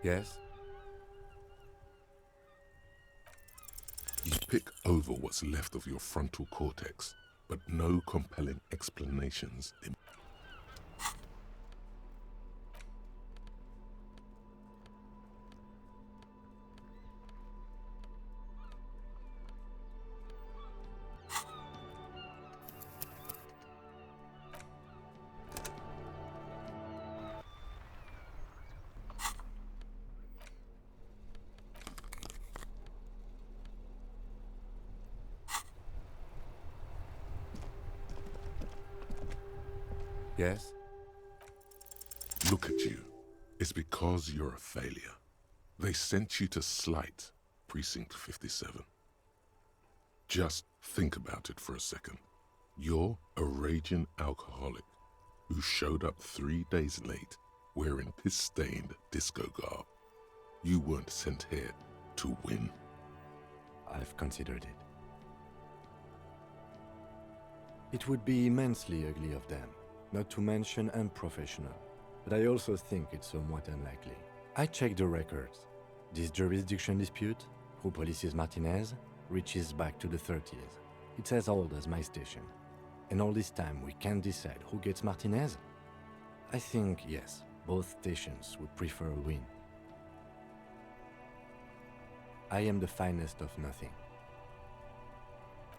Yes? You pick over what's left of your frontal cortex, but no compelling explanations. Yes? Look at you. It's because you're a failure. They sent you to Slight, Precinct 57. Just think about it for a second. You're a raging alcoholic who showed up 3 days late wearing piss-stained disco garb. You weren't sent here to win. I've considered it. It would be immensely ugly of them, not to mention unprofessional, but I also think it's somewhat unlikely. I checked the records. This jurisdiction dispute, who polices Martinez, reaches back to the 30s. It's as old as my station. And all this time we can't decide who gets Martinez? I think, yes, both stations would prefer a win. I am the finest of nothing.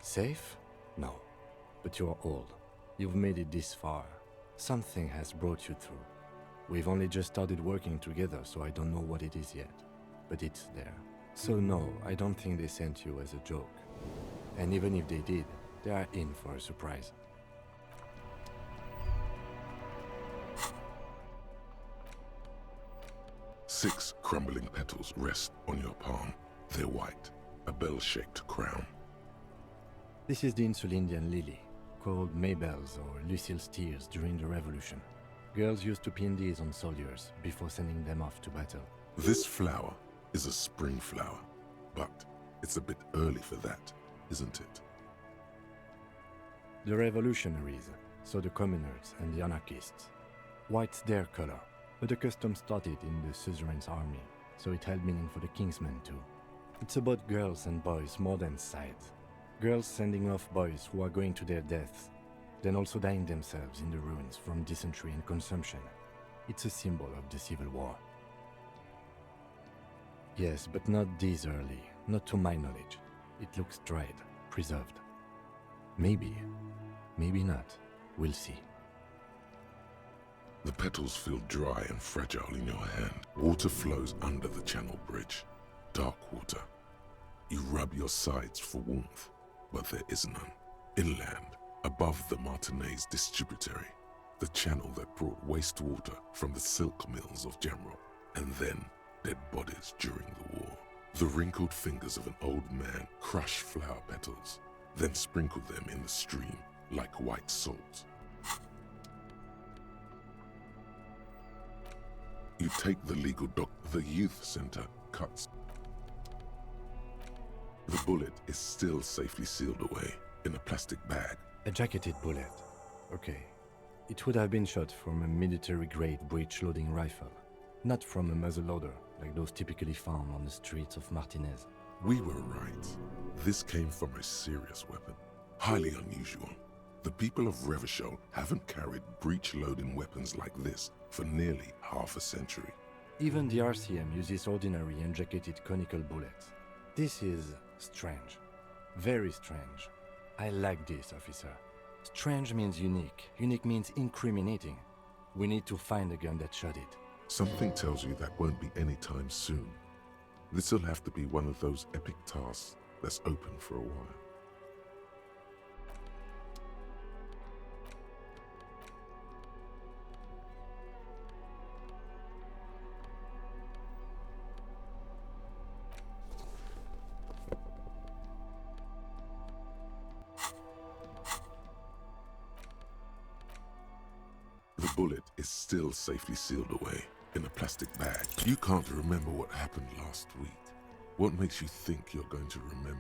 Safe? No. But you're old. You've made it this far. Something has brought you through. We've only just started working together, so I don't know what it is yet. But it's there. So no, I don't think they sent you as a joke. And even if they did, they are in for a surprise. Six crumbling petals rest on your palm. They're white, a bell-shaped crown. This is the Insulindian lily, called Maybells or Lucille's tears during the Revolution. Girls used to pin these on soldiers before sending them off to battle. This flower is a spring flower, but it's a bit early for that, isn't it? The revolutionaries, so the communards and the anarchists. White's their color, but the custom started in the suzerain's army, so it held meaning for the kingsmen too. It's about girls and boys more than sides. Girls sending off boys who are going to their deaths, then also dying themselves in the ruins from dysentery and consumption. It's a symbol of the Civil War. Yes, but not this early, not to my knowledge. It looks dried, preserved. Maybe, maybe not. We'll see. The petals feel dry and fragile in your hand. Water flows under the channel bridge. Dark water. You rub your sides for warmth, but there is none. Inland, above the Martinez distributary, the channel that brought wastewater from the silk mills of Jamrock, and then dead bodies during the war. The wrinkled fingers of an old man crush flower petals, then sprinkle them in the stream like white salt. You take the legal the youth center cuts. The bullet is still safely sealed away in a plastic bag. A jacketed bullet. Okay. It would have been shot from a military-grade breech-loading rifle, not from a muzzleloader like those typically found on the streets of Martinez. We were right. This came from a serious weapon. Highly unusual. The people of Revachol haven't carried breech-loading weapons like this for nearly half a century. Even the RCM uses ordinary unjacketed conical bullets. This is strange. Very strange. I like this, officer. Strange means unique. Unique means incriminating. We need to find the gun that shot it. Something tells you that won't be anytime soon. This'll have to be one of those epic tasks that's open for a while. The bullet is still safely sealed away in a plastic bag. You can't remember what happened last week. What makes you think you're going to remember?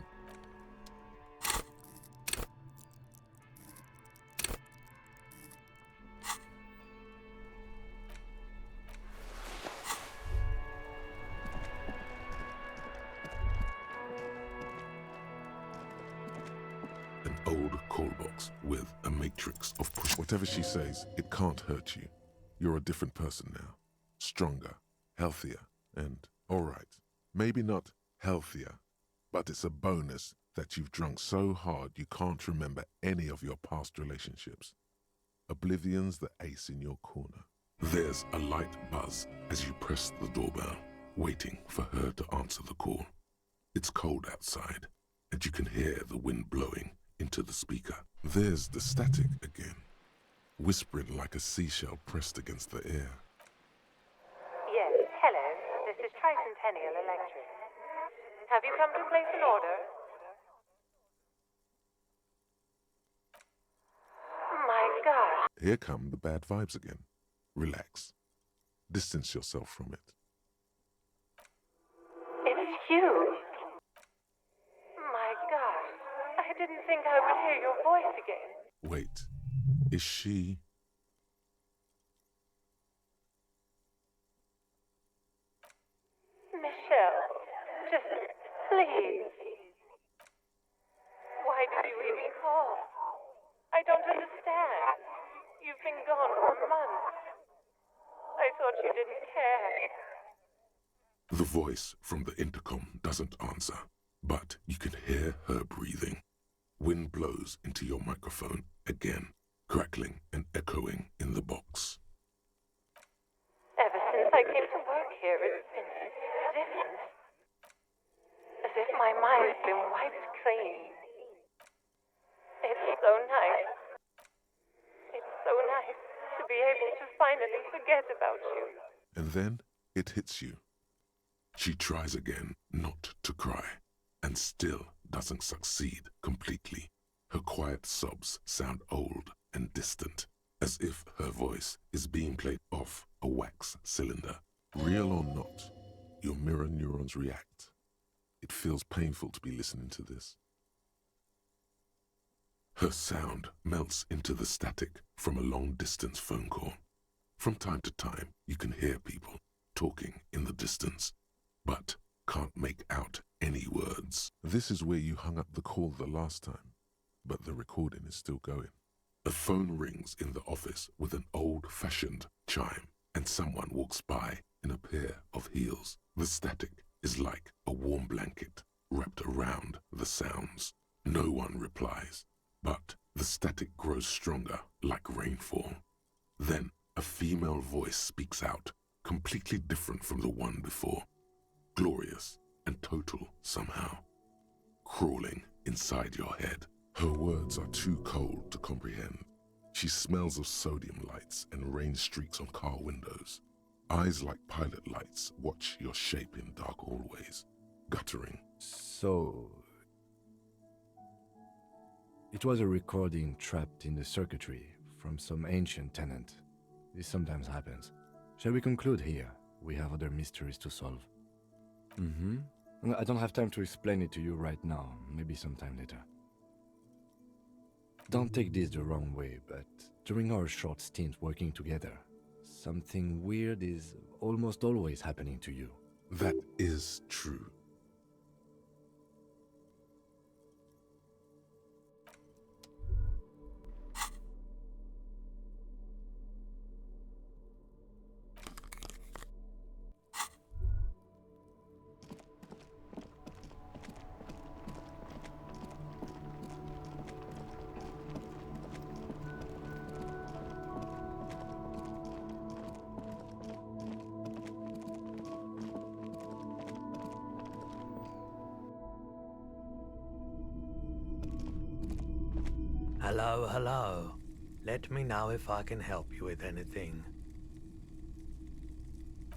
box with a matrix of push. Whatever she says, it can't hurt you. You're a different person now. Stronger, healthier, and, alright, maybe not healthier, but it's a bonus that you've drunk so hard you can't remember any of your past relationships. Oblivion's the ace in your corner. There's a light buzz as you press the doorbell, waiting for her to answer the call. It's cold outside, and you can hear the wind blowing into the speaker. There's the static again, whispering like a seashell pressed against the air. Yes, hello. This is Tricentennial Electric. Have you come to place an order? My God. Here come the bad vibes again. Relax. Distance yourself from it. It's you. My God. I didn't think I would hear your voice again. Wait, is she... Michelle, just please. Why did you even call? I don't understand. You've been gone for months. I thought you didn't care. The voice from the intercom doesn't answer, but you can hear her breathing. Wind blows into your microphone again, crackling and echoing in the box. Ever since I came to work here, it's been different. As if my mind's been wiped clean. It's so nice. It's so nice to be able to finally forget about you. And then it hits you. She tries again not to cry, and still doesn't succeed completely. Her quiet sobs sound old and distant, as if her voice is being played off a wax cylinder. Real or not, your mirror neurons react. It feels painful to be listening to this. Her sound melts into the static from a long-distance phone call. From time to time, you can hear people talking in the distance, but can't make out any words. This is where you hung up the call the last time, but the recording is still going. A phone rings in the office with an old-fashioned chime, and someone walks by in a pair of heels. The static is like a warm blanket wrapped around the sounds. No one replies, but the static grows stronger like rainfall. Then a female voice speaks out, completely different from the one before. Glorious and total somehow, crawling inside your head. Her words are too cold to comprehend. She smells of sodium lights and rain streaks on car windows. Eyes like pilot lights watch your shape in dark hallways, guttering. So... it was a recording trapped in the circuitry from some ancient tenant. This sometimes happens. Shall we conclude here? We have other mysteries to solve. I don't have time to explain it to you right now. Maybe sometime later. Don't take this the wrong way, but during our short stint working together, something weird is almost always happening to you. That is true. Hello, hello. Let me know if I can help you with anything.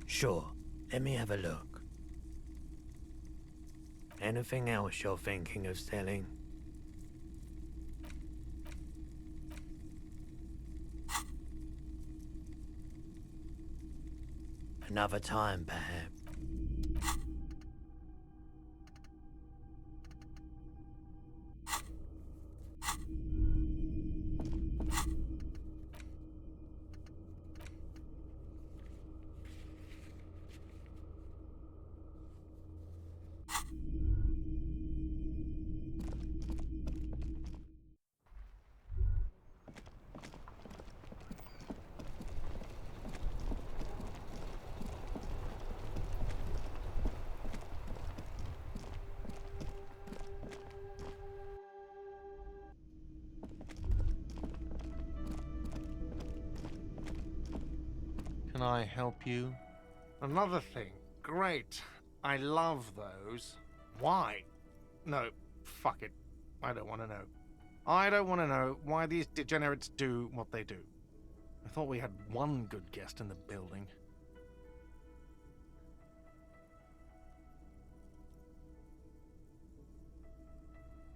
Sure, let me have a look. Anything else you're thinking of selling? Another time, perhaps. can I help you? Another thing. Great. I love those. Why? No, fuck it. I don't want to know. I don't want to know why these degenerates do what they do. I thought we had one good guest in the building.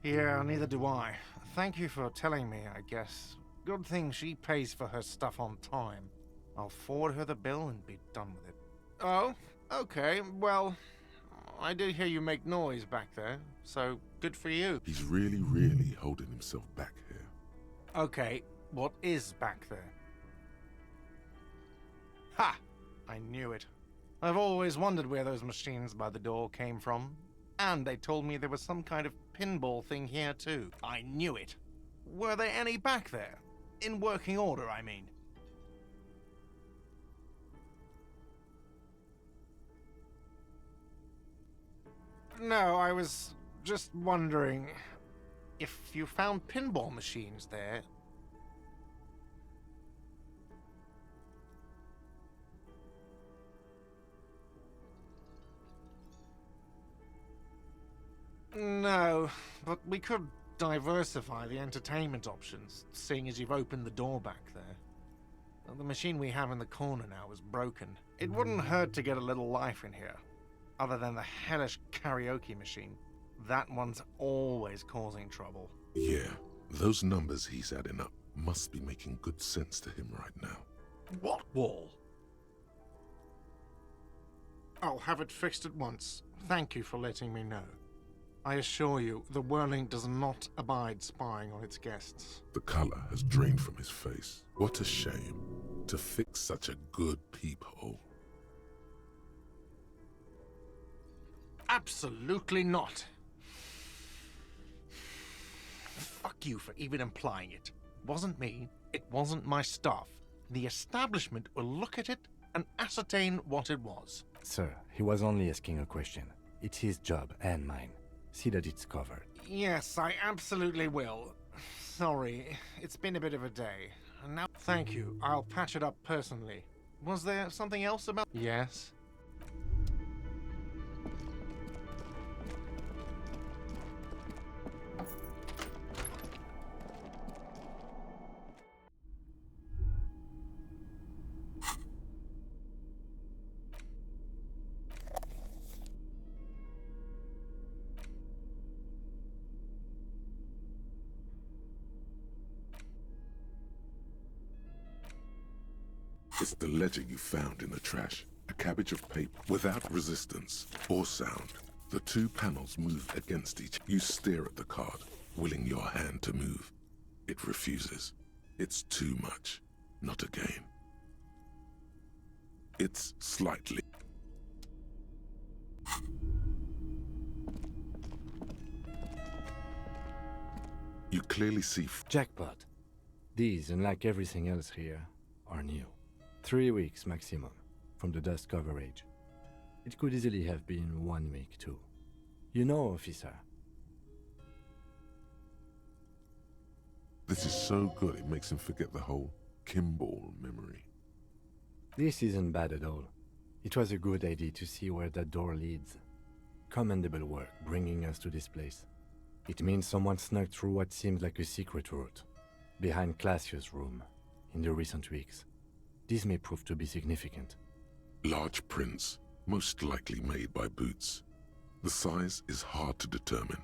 Yeah, neither do I. Thank you for telling me, I guess. Good thing she pays for her stuff on time. I'll forward her the bill and be done with it. Oh, okay, well, I did hear you make noise back there, so good for you. He's really holding himself back here. Okay, what is back there? Ha! I knew it. I've always wondered where those machines by the door came from. And they told me there was some kind of pinball thing here too. I knew it. Were there any back there? In working order, I mean. No, I was just wondering if you found pinball machines there. No, but we could diversify the entertainment options, seeing as you've opened the door back there. The machine we have in the corner now is broken. It wouldn't hurt to get a little life in here, other than the hellish karaoke machine. That one's always causing trouble. Yeah, those numbers he's adding up must be making good sense to him right now. What wall? I'll have it fixed at once. Thank you for letting me know. I assure you, the Whirling does not abide spying on its guests. The color has drained from his face. What a shame to fix such a good peephole. Absolutely not. Fuck you for even implying it. It wasn't me. It wasn't my staff. The establishment will look at it and ascertain what it was. Sir, he was only asking a question. It's his job and mine. See that it's covered. Yes, I absolutely will. Sorry, it's been a bit of a day. And now, thank you. I'll patch it up personally. Was there something else about... Yes? It's the ledger you found in the trash. A cabbage of paper without resistance or sound. The two panels move against each. You stare at the card, willing your hand to move. It refuses. It's too much. Not again. It's slightly. You clearly see. Jackpot. These, unlike everything else here, are new. 3 weeks maximum from the dust coverage. It could easily have been 1 week too. You know, officer. This is so good it makes him forget the whole Kimball memory. This isn't bad at all. It was a good idea to see where that door leads. Commendable work bringing us to this place. It means someone snuck through what seems like a secret route, behind Classius' room, in the recent weeks. This may prove to be significant. Large prints, most likely made by Boots. The size is hard to determine.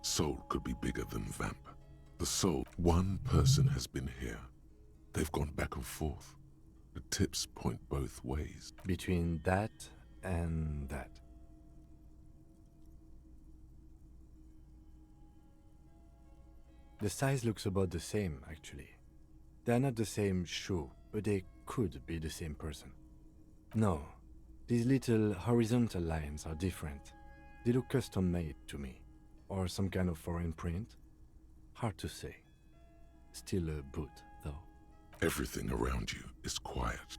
Soul could be bigger than Vamp. The soul, one person has been here. They've gone back and forth. The tips point both ways. Between that and that. The size looks about the same, actually. They're not the same shoe, but they could be the same person. No, these little horizontal lines are different. They look custom-made to me. Or some kind of foreign print. Hard to say. Still a boot, though. Everything around you is quiet.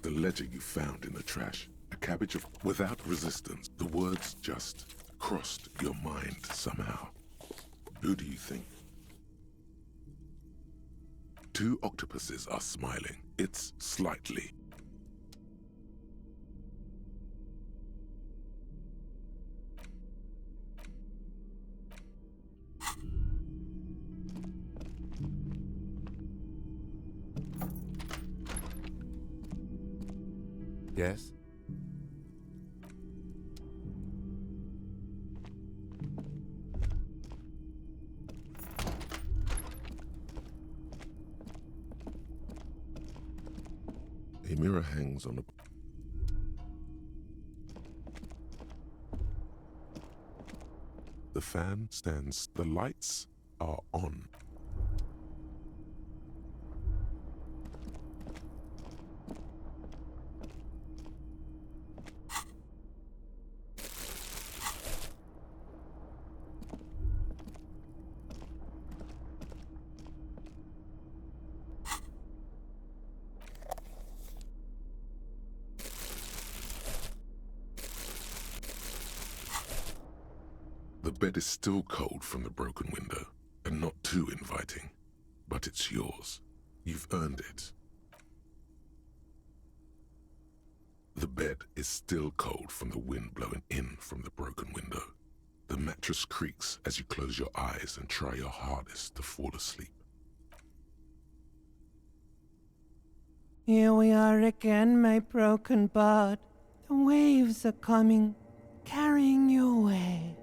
The ledger you found in the trash. A cabbage of without resistance. The words just crossed your mind somehow. Who do you think? Two octopuses are smiling. It's slightly. Yes? A mirror hangs on a... The fan stands. The lights are on. The bed is still cold from the broken window, and not too inviting. But it's yours. You've earned it. The bed is still cold from the wind blowing in from the broken window. The mattress creaks as you close your eyes and try your hardest to fall asleep. Here we are again, my broken bird. The waves are coming, carrying you away.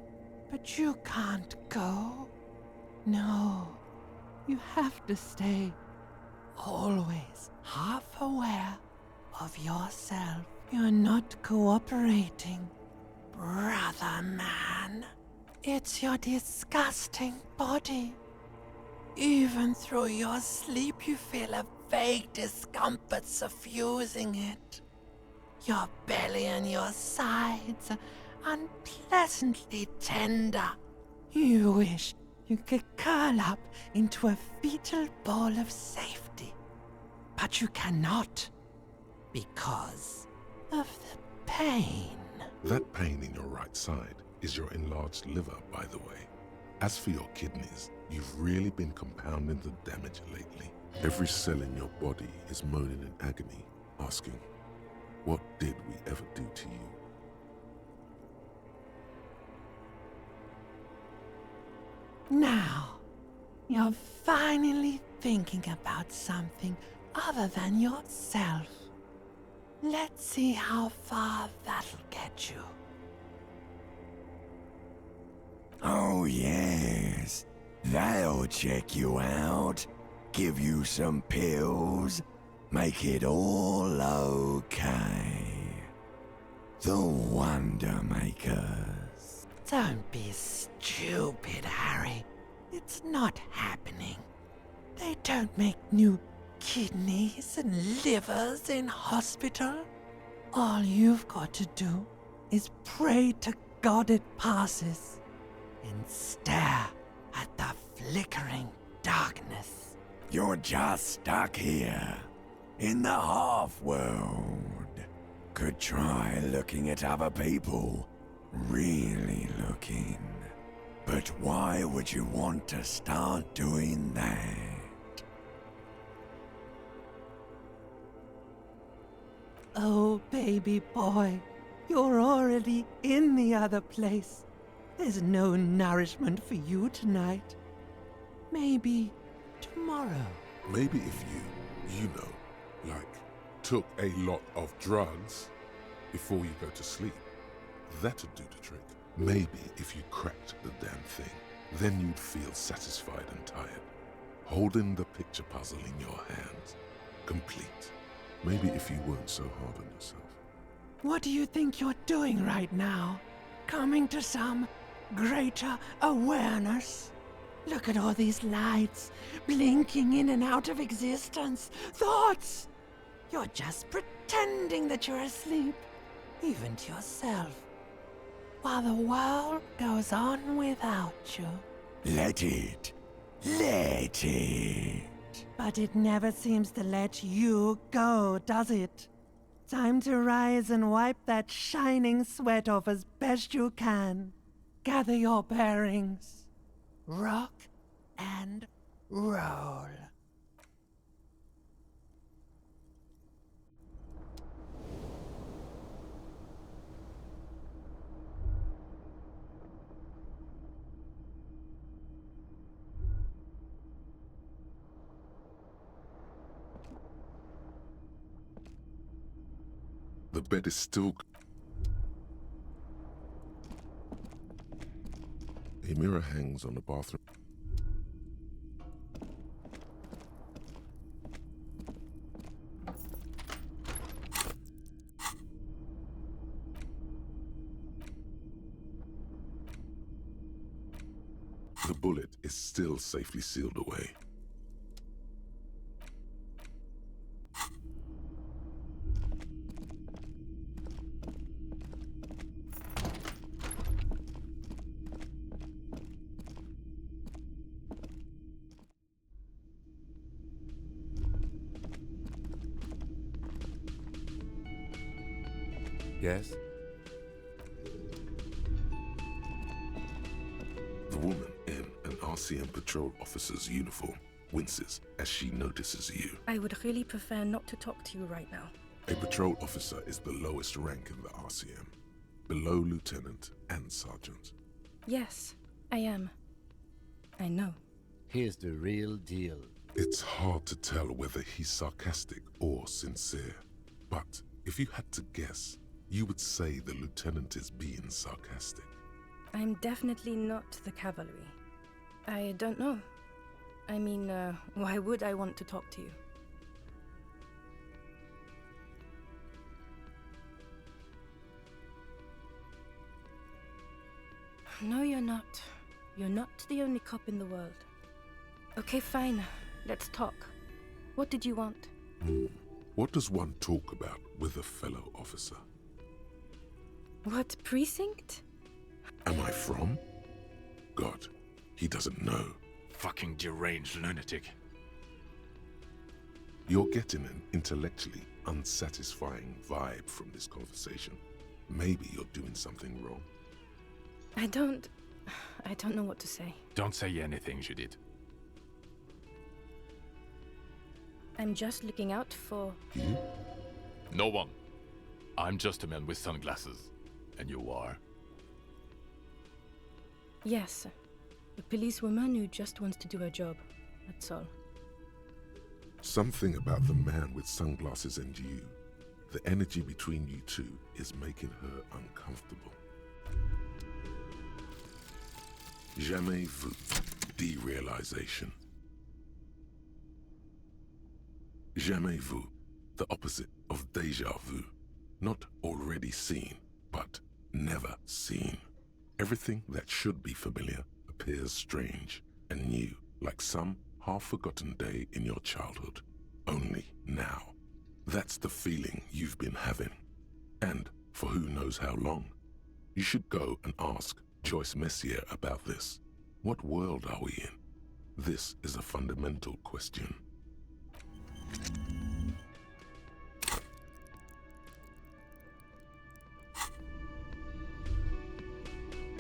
But you can't go. No, you have to stay. Always half aware of yourself. You're not cooperating, brother man. It's your disgusting body. Even through your sleep, you feel a vague discomfort suffusing it. Your belly and your sides are unpleasantly tender. You wish you could curl up into a fetal ball of safety. But you cannot, because of the pain. That pain in your right side is your enlarged liver, by the way. As for your kidneys, you've really been compounding the damage lately. Every cell in your body is moaning in agony, asking, what did we ever do to you? Now, you're finally thinking about something other than yourself. Let's see how far that'll get you. Oh yes, that'll check you out, give you some pills, make it all okay. The Wonder Makers. Don't be stupid, Harry. It's not happening. They don't make new kidneys and livers in hospital. All you've got to do is pray to God it passes and stare at the flickering darkness. You're just stuck here, in the half-world. Could try looking at other people, really looking. But why would you want to start doing that? Oh, baby boy, you're already in the other place. There's no nourishment for you tonight. Maybe tomorrow. Maybe if you took a lot of drugs before you go to sleep, that'd do the trick. Maybe if you cracked the damn thing, then you'd feel satisfied and tired, holding the picture puzzle in your hands, complete. Maybe if you weren't so hard on yourself. What do you think you're doing right now? Coming to some greater awareness? Look at all these lights, blinking in and out of existence. Thoughts! You're just pretending that you're asleep, even to yourself, while the world goes on without you. Let it. Let it. But it never seems to let you go, does it? Time to rise and wipe that shining sweat off as best you can. Gather your bearings. Rock and roll. The bed is still... A mirror hangs on the bathroom. The bullet is still safely sealed away. Yes? The woman in an RCM patrol officer's uniform winces as she notices you. I would really prefer not to talk to you right now. A patrol officer is the lowest rank in the RCM, below lieutenant and sergeant. Yes, I am. I know. Here's the real deal. It's hard to tell whether he's sarcastic or sincere, but if you had to guess, you would say the lieutenant is being sarcastic. I'm definitely not the cavalry. I don't know. I mean, why would I want to talk to you? No, you're not. You're not the only cop in the world. Okay, fine. Let's talk. What did you want? What does one talk about with a fellow officer? What precinct? Am I from? God, he doesn't know. Fucking deranged lunatic. You're getting an intellectually unsatisfying vibe from this conversation. Maybe you're doing something wrong. I don't know what to say. Don't say anything, Judith. I'm just looking out for... You? No one. I'm just a man with sunglasses. And you are? Yes. A policewoman who just wants to do her job. That's all. Something about the man with sunglasses and you, the energy between you two, is making her uncomfortable. Jamais vu. Derealization. Jamais vu. The opposite of déjà vu. Not already seen, but never seen. Everything that should be familiar appears strange and new, like some half-forgotten day in your childhood. Only now. That's the feeling you've been having. And for who knows how long. You should go and ask Joyce Messier about this. What world are we in? This is a fundamental question.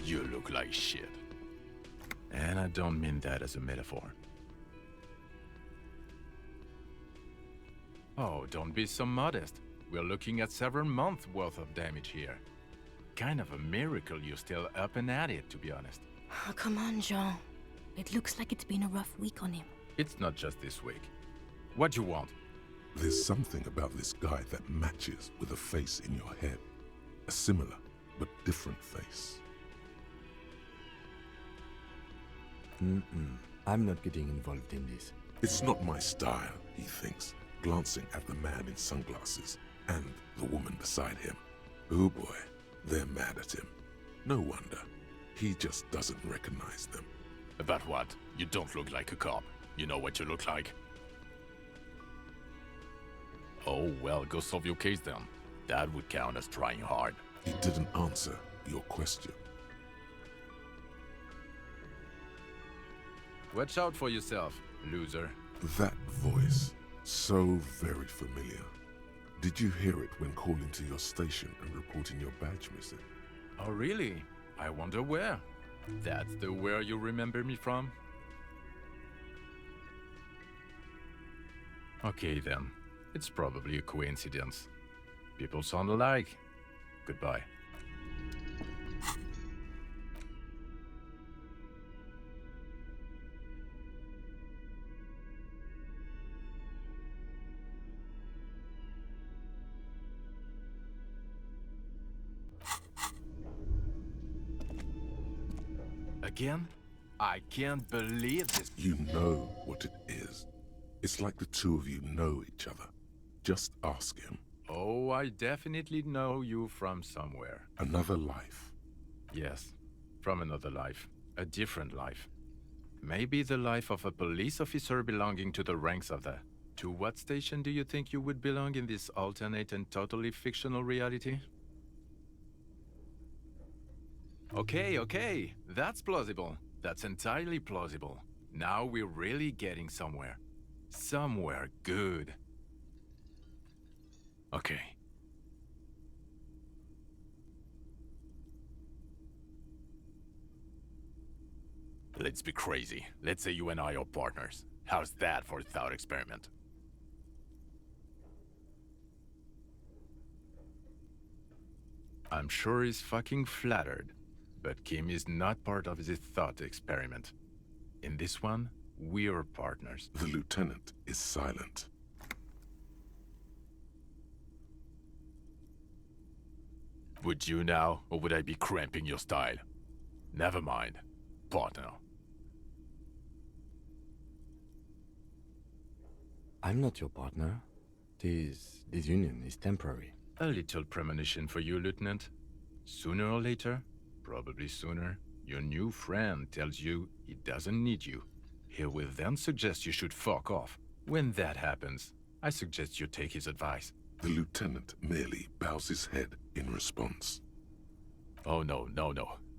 You look like shit. And I don't mean that as a metaphor. Oh, don't be so modest. We're looking at several months worth of damage here. Kind of a miracle you're still up and at it, to be honest. Oh, come on, Jean. It looks like it's been a rough week on him. It's not just this week. What you want? There's something about this guy that matches with a face in your head. A similar but different face. I'm not getting involved in this. It's not my style, he thinks, glancing at the man in sunglasses and the woman beside him. Oh boy, they're mad at him. No wonder. He just doesn't recognize them. About what? You don't look like a cop. You know what you look like. Oh, well, go solve your case then. That would count as trying hard. He didn't answer your question. Watch out for yourself, loser. That voice, so very familiar. Did you hear it when calling to your station and reporting your badge missing? Oh, really? I wonder where. That's the where you remember me from? Okay then. It's probably a coincidence. People sound alike. Goodbye. Again? I can't believe this. You know what it is. It's like the two of you know each other. Just ask him. Oh, I definitely know you from somewhere. Another life. Yes, from another life. A different life. Maybe the life of a police officer belonging to the ranks of the... To what station do you think you would belong in this alternate and totally fictional reality? Okay, that's plausible. That's entirely plausible. Now we're really getting somewhere. Somewhere good. Okay. Let's be crazy. Let's say you and I are partners. How's that for a thought experiment? I'm sure he's fucking flattered. But Kim is not part of this thought experiment. In this one, we're partners. The lieutenant is silent. Would you now, or would I be cramping your style? Never mind. Partner. I'm not your partner. This union is temporary. A little premonition for you, Lieutenant. Sooner or later, probably sooner, your new friend tells you he doesn't need you. He will then suggest you should fuck off. When that happens, I suggest you take his advice. The lieutenant merely bows his head in response. Oh no.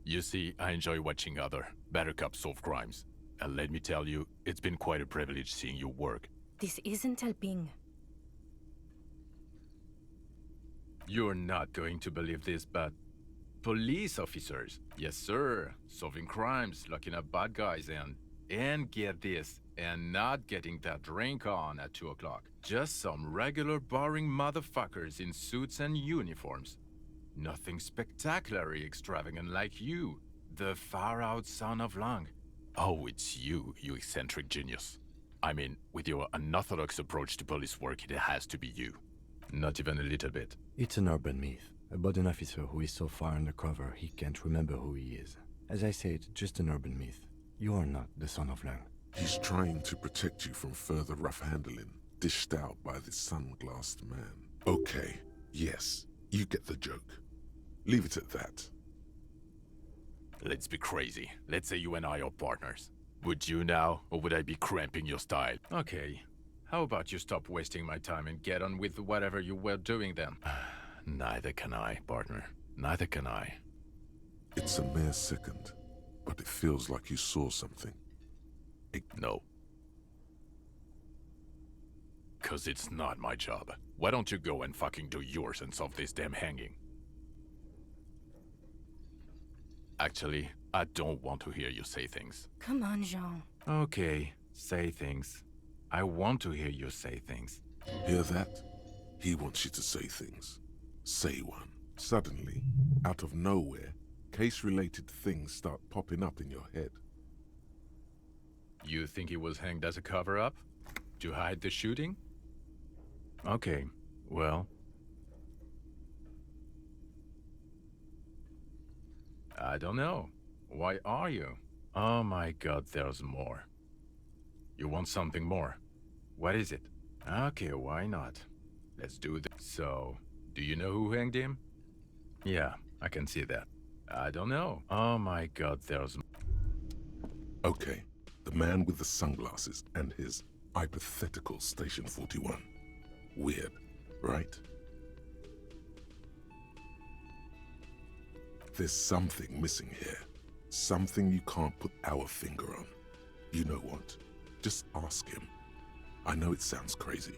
You see, I enjoy watching other better cops solve crimes. And let me tell you, it's been quite a privilege seeing you work. This isn't helping. You're not going to believe this, but... police officers, yes sir, solving crimes, locking up bad guys and get this, and not getting that drink on at 2 o'clock. Just some regular boring motherfuckers in suits and uniforms. Nothing spectacularly extravagant like you, the far-out son of Lang. Oh, it's you eccentric genius. I mean, with your unorthodox approach to police work, it has to be you. Not even a little bit. It's an urban myth about an officer who is so far undercover he can't remember who he is. As I said, just an urban myth. You are not the son of Lang. He's trying to protect you from further rough handling, dished out by this sunglassed man. Okay, yes, you get the joke. Leave it at that. Let's be crazy. Let's say you and I are partners. Would you now, or would I be cramping your style? Okay. How about you stop wasting my time and get on with whatever you were doing then? Neither can I, partner. Neither can I. It's a mere second, but it feels like you saw something. No. 'Cause it's not my job. Why don't you go and fucking do yours and solve this damn hanging? Actually, I don't want to hear you say things. Come on, Jean. Okay, say things. I want to hear you say things. Hear that? He wants you to say things. Say one. Suddenly, out of nowhere, case-related things start popping up in your head. You think he was hanged as a cover-up? To hide the shooting? Okay, well... I don't know. Why are you? Oh my god, there's more. You want something more? What is it? Okay, why not? Let's do this. So, do you know who hanged him? Yeah, I can see that. I don't know. Oh my god, there's... Okay, the man with the sunglasses and his hypothetical Station 41. Weird, right? There's something missing here. Something you can't put our finger on. You know what? Just ask him. I know it sounds crazy,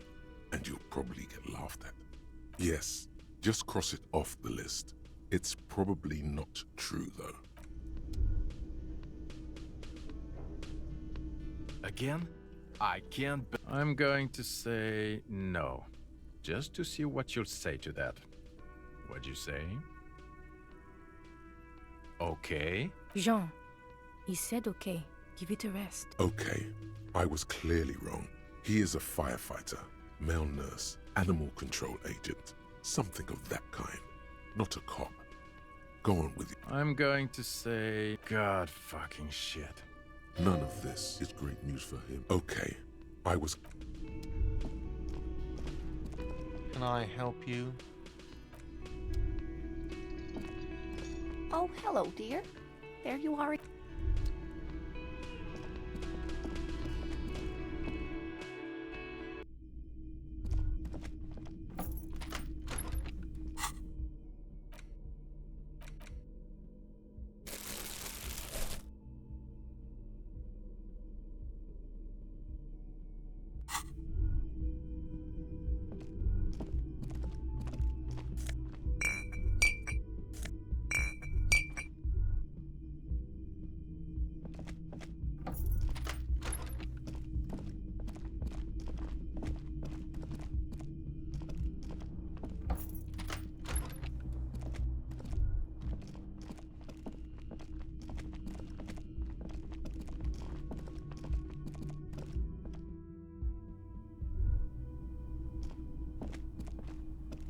and you'll probably get laughed at. Yes, just cross it off the list. It's probably not true, though. Again? I can't. I'm going to say no, just to see what you'll say to that. What'd you say? Okay. Jean, he said okay. Give it a rest. Okay, I was clearly wrong. He is a firefighter, male nurse, animal control agent, something of that kind. Not a cop. Go on with it. I'm going to say God fucking shit. None of this is great news for him. Okay, I was... Can I help you? Oh, hello, dear. There you are.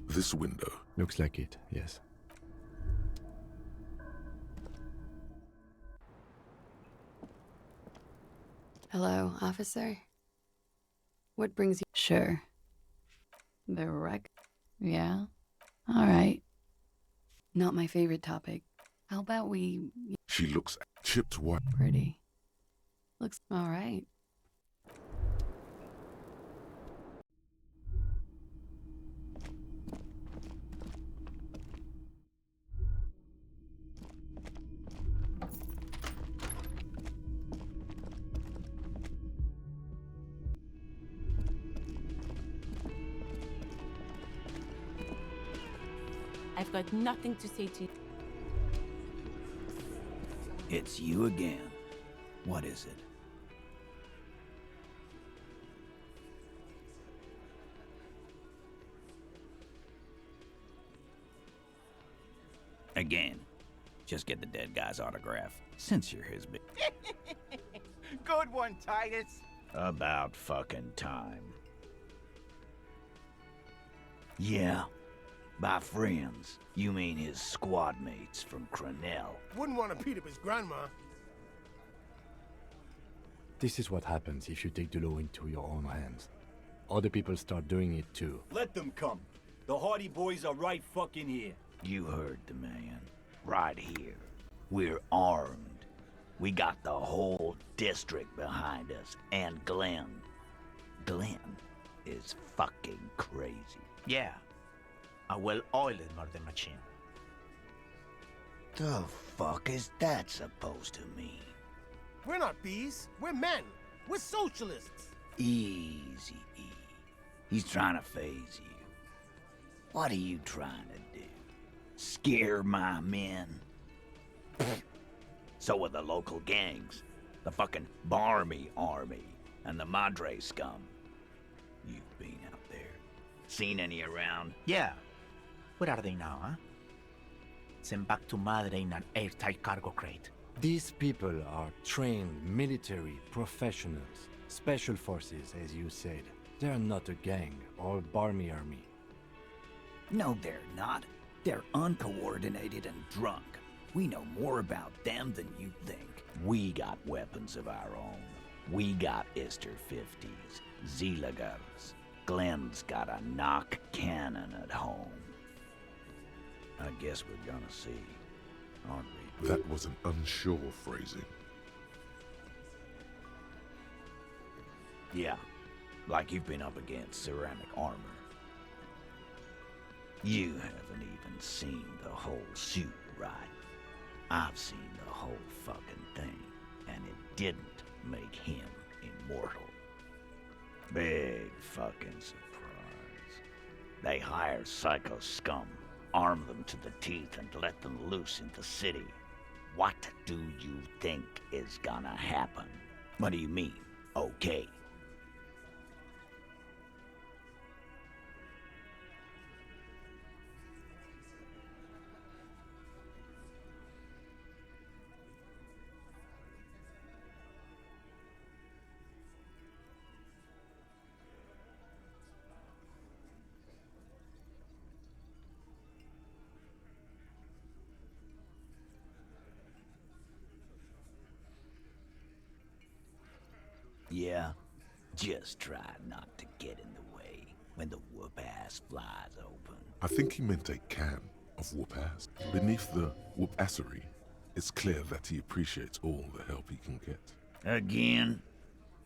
This window. Looks like it, yes. Hello, officer? What brings you? Sure. The wreck? Yeah? Alright. Not my favorite topic. How about we... She looks chipped white. Pretty. Looks alright. I've got nothing to say to you. It's you again. What is it? Again. Just get the dead guy's autograph, since you're his big... Good one, Titus. About fucking time. Yeah. By friends, you mean his squad mates from Crenell. Wouldn't want to beat up his grandma. This is what happens if you take the law into your own hands. Other people start doing it too. Let them come. The Hardy Boys are right fucking here. You heard the man. Right here. We're armed. We got the whole district behind us. And Glenn. Glenn is fucking crazy. Yeah. A well-oiled murder machine. The fuck is that supposed to mean? We're not bees. We're men. We're socialists. Easy, E. He's trying to phase you. What are you trying to do? Scare my men? So are the local gangs. The fucking Barmy Army and the Madre scum. You've been out there. Seen any around? Yeah. Where are they now, huh? Sent back to Madre in an airtight cargo crate. These people are trained military professionals, special forces, as you said. They're not a gang or Barmy Army. No, they're not. They're uncoordinated and drunk. We know more about them than you think. We got weapons of our own. We got Ister 50s, Zilagers. Glenn's got a knock cannon at home. I guess we're gonna see, aren't we? That was an unsure phrasing. Yeah, like you've been up against ceramic armor. You haven't even seen the whole suit, right? I've seen the whole fucking thing, and it didn't make him immortal. Big fucking surprise. They hire psycho scum, arm them to the teeth, and let them loose in the city. What do you think is gonna happen? What do you mean, okay? Yeah, just try not to get in the way when the whoop-ass flies open. I think he meant a can of whoop-ass. Beneath the whoop-assery, it's clear that he appreciates all the help he can get. Again?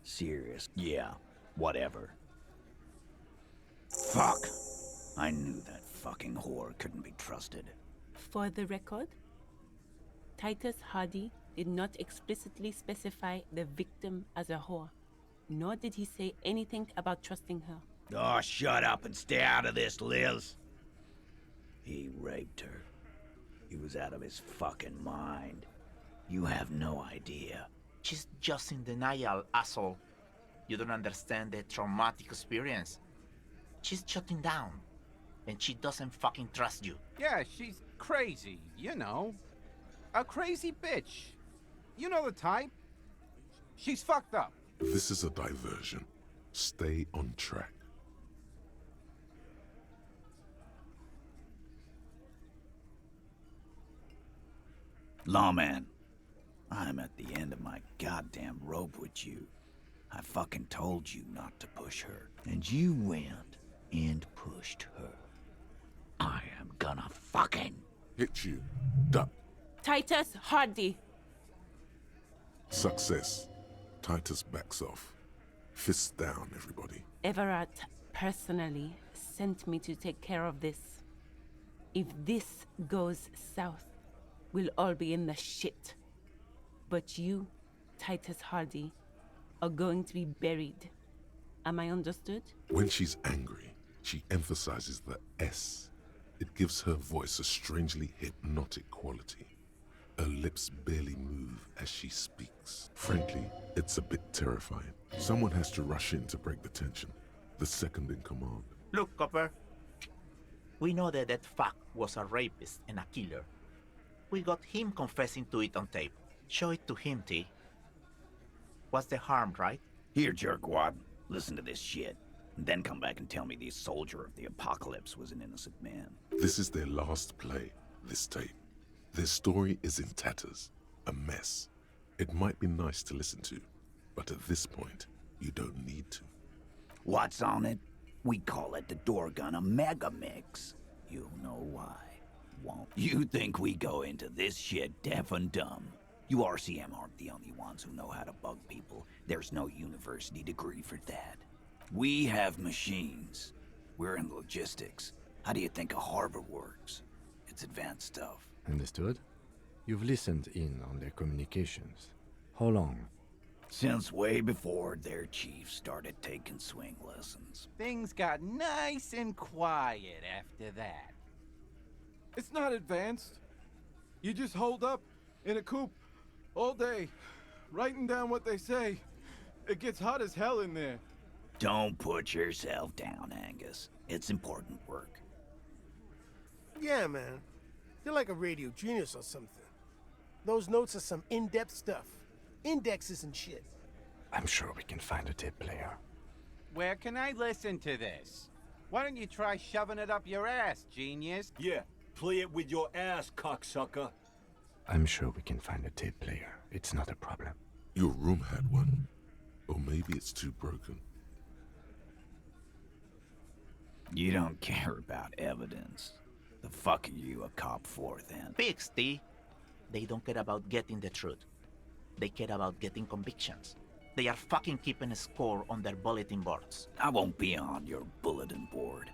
Serious? Yeah, whatever. Fuck! I knew that fucking whore couldn't be trusted. For the record, Titus Hardy did not explicitly specify the victim as a whore, nor did he say anything about trusting her. Oh, shut up and stay out of this, Liz. He raped her. He was out of his fucking mind. You have no idea. She's just in denial, asshole. You don't understand the traumatic experience. She's shutting down, and she doesn't fucking trust you. Yeah, she's crazy, you know. A crazy bitch. You know the type. She's fucked up. This is a diversion. Stay on track. Lawman, I'm at the end of my goddamn rope with you. I fucking told you not to push her, and you went and pushed her. I am gonna fucking hit you. Duck. Titus Hardy. Success. Titus backs off. Fists down, everybody. Everett personally sent me to take care of this. If this goes south, we'll all be in the shit. But you, Titus Hardy, are going to be buried. Am I understood? When she's angry, she emphasizes the S. It gives her voice a strangely hypnotic quality. Her lips barely move as she speaks. Frankly, it's a bit terrifying. Someone has to rush in to break the tension. The second in command. Look, Copper. We know that that fuck was a rapist and a killer. We got him confessing to it on tape. Show it to him, T. What's the harm, right? Here, jerkwad. Listen to this shit. And then come back and tell me the soldier of the apocalypse was an innocent man. This is their last play, this tape. Their story is in tatters, a mess. It might be nice to listen to, but at this point, you don't need to. What's on it? We call it the door gun a mega mix. You'll know why, won't you? Think we go into this shit deaf and dumb? You RCM aren't the only ones who know how to bug people. There's no university degree for that. We have machines. We're in logistics. How do you think a harbor works? It's advanced stuff. Understood? You've listened in on their communications. How long? Since way before their chief started taking swing lessons. Things got nice and quiet after that. It's not advanced. You just hold up in a coop all day, writing down what they say. It gets hot as hell in there. Don't put yourself down, Angus. It's important work. Yeah, man. You're like a radio genius or something. Those notes are some in-depth stuff. Indexes and shit. I'm sure we can find a tape player. Where can I listen to this? Why don't you try shoving it up your ass, genius? Yeah, play it with your ass, cocksucker. I'm sure we can find a tape player. It's not a problem. Your room had one. Or maybe it's too broken. You don't care about evidence. The fuck are you a cop for, then? Pigs, T. They don't care about getting the truth. They care about getting convictions. They are fucking keeping a score on their bulletin boards. I won't be on your bulletin board.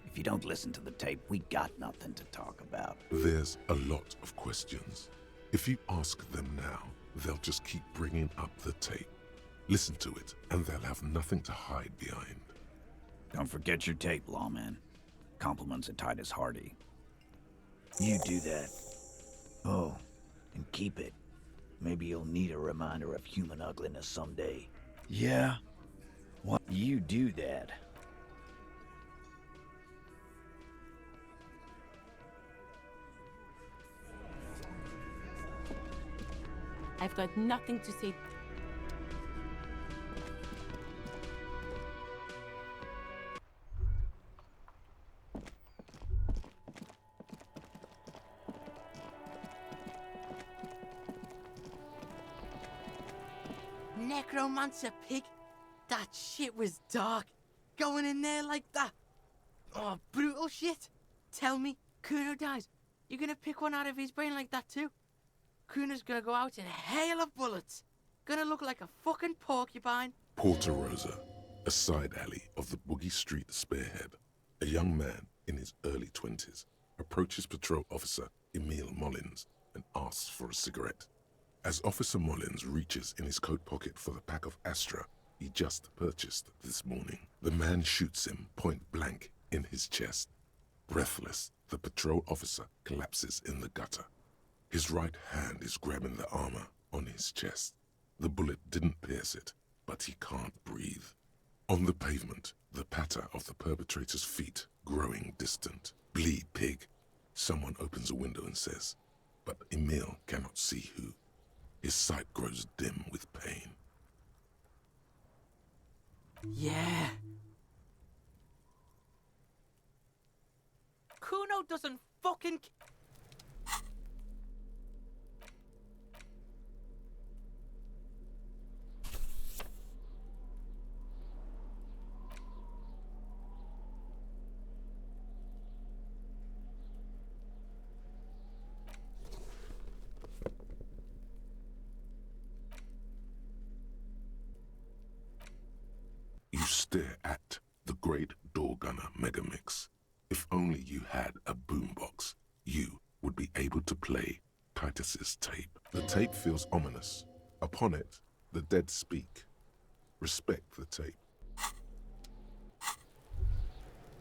If you don't listen to the tape, we got nothing to talk about. There's a lot of questions. If you ask them now, they'll just keep bringing up the tape. Listen to it, and they'll have nothing to hide behind. Don't forget your tape, lawman. Compliments of Titus Hardy. You do that. Oh, and keep it. Maybe you'll need a reminder of human ugliness someday. Yeah? What? You do that. I've got nothing to say. Necromancer pig? That shit was dark. Going in there like that. Oh, brutal shit. Tell me, Kuno dies. You're gonna pick one out of his brain like that too? Kuno's gonna go out in a hail of bullets. Gonna look like a fucking porcupine. Porta Rosa, a side alley of the Boogie Street Spearhead. A young man in his early 20s approaches patrol officer Emile Mullins and asks for a cigarette. As Officer Mullins reaches in his coat pocket for the pack of Astra he just purchased this morning, the man shoots him point blank in his chest. Breathless, the patrol officer collapses in the gutter. His right hand is grabbing the armor on his chest. The bullet didn't pierce it, but he can't breathe. On the pavement, the patter of the perpetrator's feet growing distant. Bleed, pig. Someone opens a window and says, but Emile cannot see who. His sight grows dim with pain. Yeah. Kuno doesn't fucking... You stare at the great door gunner Megamix. If only you had a boombox, you would be able to play Titus's tape. The tape feels ominous. Upon it, the dead speak. Respect the tape.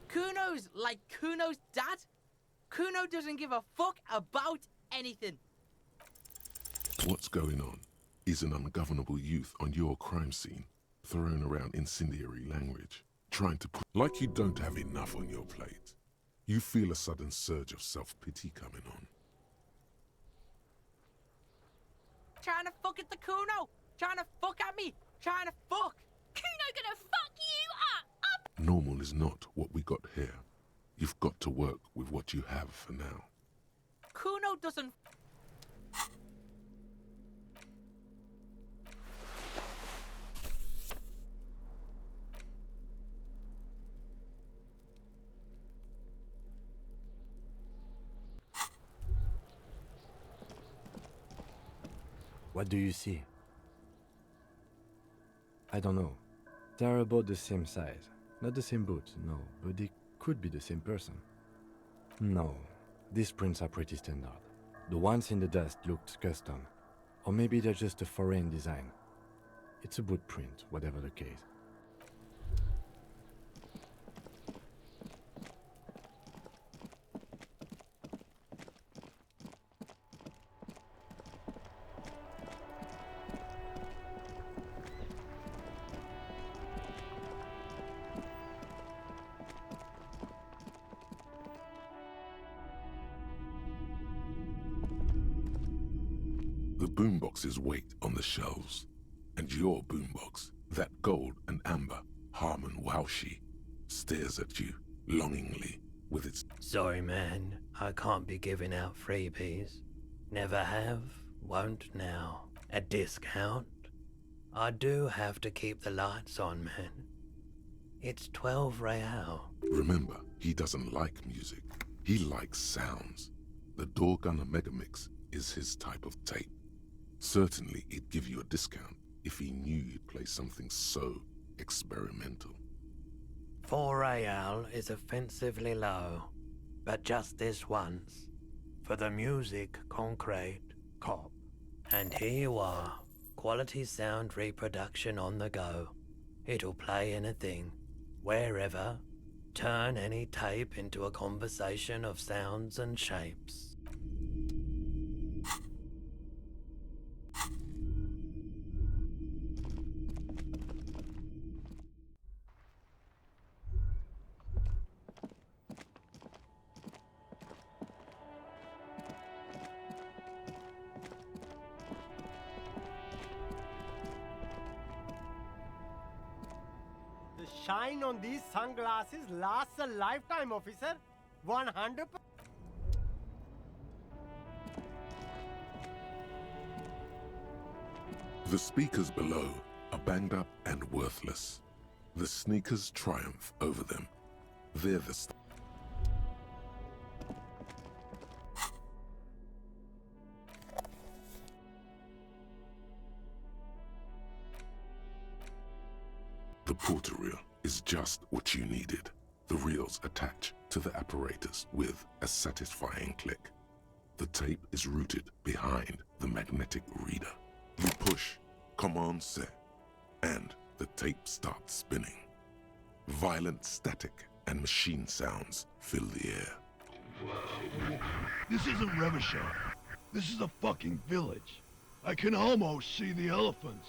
Kuno's like Kuno's dad? Kuno doesn't give a fuck about anything. What's going on? Is an ungovernable youth on your crime scene, throwing around incendiary language, trying to put... Like you don't have enough on your plate. You feel a sudden surge of self-pity coming on. Trying to fuck at the Kuno! Trying to fuck at me! Trying to fuck! Kuno gonna fuck you up! Normal is not what we got here. You've got to work with what you have for now. Kuno doesn't... What do you see? I don't know. They're about the same size. Not the same boot, no, but they could be the same person. No, these prints are pretty standard. The ones in the dust looked custom. Or maybe they're just a foreign design. It's a boot print, whatever the case. The boomboxes wait on the shelves, and your boombox, that gold and amber Harmon Waushi, stares at you longingly with its... Sorry, man. I can't be giving out freebies. Never have, won't now. A discount? I do have to keep the lights on, man. It's 12 real. Remember, he doesn't like music. He likes sounds. The Door Gunner Megamix is his type of tape. Certainly, he'd give you a discount if he knew you'd play something so experimental. 4 real is offensively low, but just this once. For the music, concrete, cop. And here you are, quality sound reproduction on the go. It'll play anything, wherever, Turn any tape into a conversation of sounds and shapes. The shine on these sunglasses lasts a lifetime, officer. 100%. The speakers below are banged up and worthless. The sneakers triumph over them. They're the The porter reel is just what you needed. The reels attach to the apparatus with a satisfying click. The tape is routed behind the magnetic reader. You push, command set, and the tape starts spinning. Violent static and machine sounds fill the air. This isn't Revachol. This is a fucking village. I can almost see the elephants.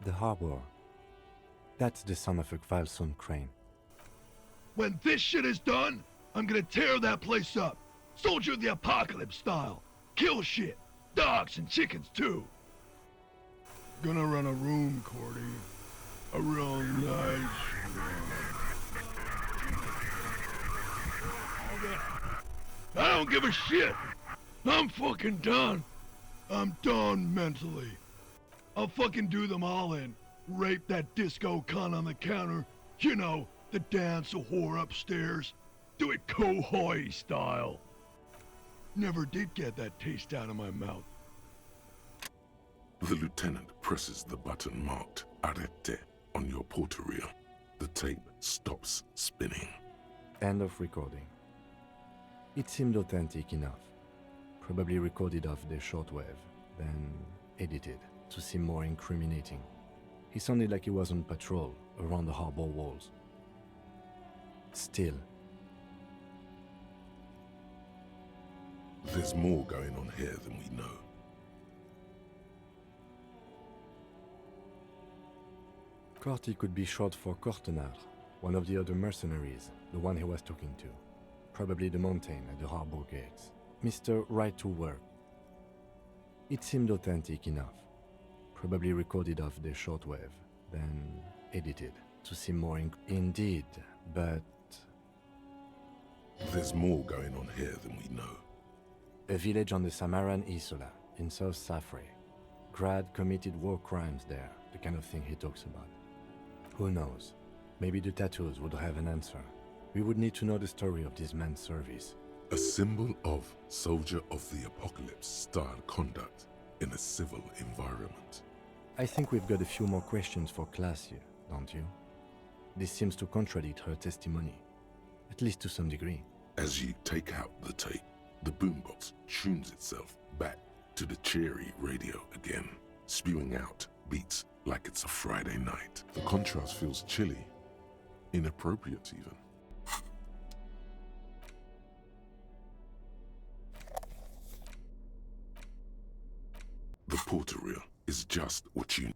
The harbor. That's the sound of a Kvalson crane. When this shit is done, I'm gonna tear that place up. Soldier of the Apocalypse style. Kill shit. Dogs and chickens too. Gonna run a room, Cordy. A real nice room. I don't give a shit. I'm fucking done. I'm done mentally. I'll fucking do them all in. Rape that disco cunt on the counter. You know, the dance a whore upstairs. Do it Kohoi style. Never did get that taste out of my mouth. The lieutenant presses the button marked Arrête on your porter reel. The tape stops spinning. End of recording. It seemed authentic enough. Probably recorded off the shortwave, then edited to seem more incriminating. He sounded like he was on patrol around the harbor walls. Still, there's more going on here than we know. Corty could be short for Cortenard, one of the other mercenaries, the one he was talking to. Probably the mountain at the harbor gates. Mr. Right to Work. It seemed authentic enough. Probably recorded off the shortwave, then edited to seem more indeed, but there's more going on here than we know. A village on the Samaran Isola, in South Safre. Grad committed war crimes there, the kind of thing he talks about. Who knows? Maybe the tattoos would have an answer. We would need to know the story of this man's service. A symbol of soldier of the apocalypse style conduct in a civil environment. I think we've got a few more questions for class here, don't you? This seems to contradict her testimony, at least to some degree. As you take out the tape, the boombox tunes itself back to the cheery radio again, spewing out beats like it's a Friday night. The contrast feels chilly, inappropriate even. The porter reel is just what you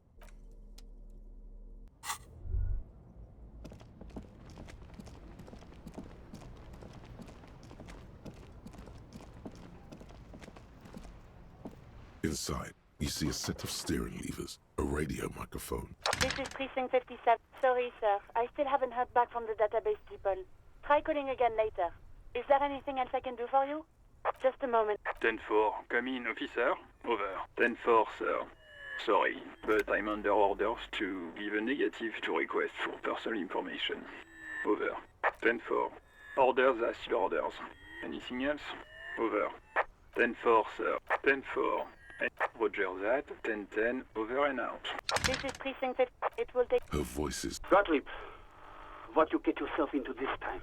Inside, you see a set of steering levers, a radio microphone. This is Precinct 57. Sorry, sir. I still haven't heard back from the database people. Try calling again later. Is there anything else I can do for you? Just a moment. 10-4, come in, officer. Over. 10-4, sir. Sorry, but I'm under orders to give a negative to request for personal information. Over. 10-4. Orders are still orders. Anything else? Over. 10-4, sir. 10-4. Roger that. 10-10. Over and out. This is Precinct 50. It will take... Her voice is... Gottlieb, what you get yourself into this time?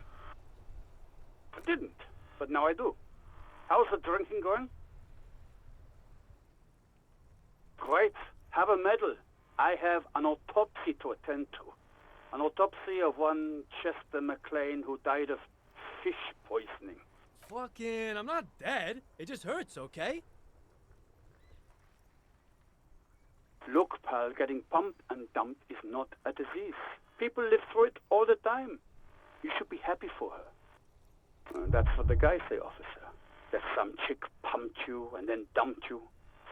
I didn't, but now I do. How's the drinking going? Great. Have a medal. I have an autopsy to attend to. An autopsy autopsy of one Chester McLean who died of fish poisoning. Fucking, I'm not dead. It just hurts, okay? Look, pal, getting pumped and dumped is not a disease. People live through it all the time. You should be happy for her. That's what the guys say, officer. That some chick pumped you and then dumped you,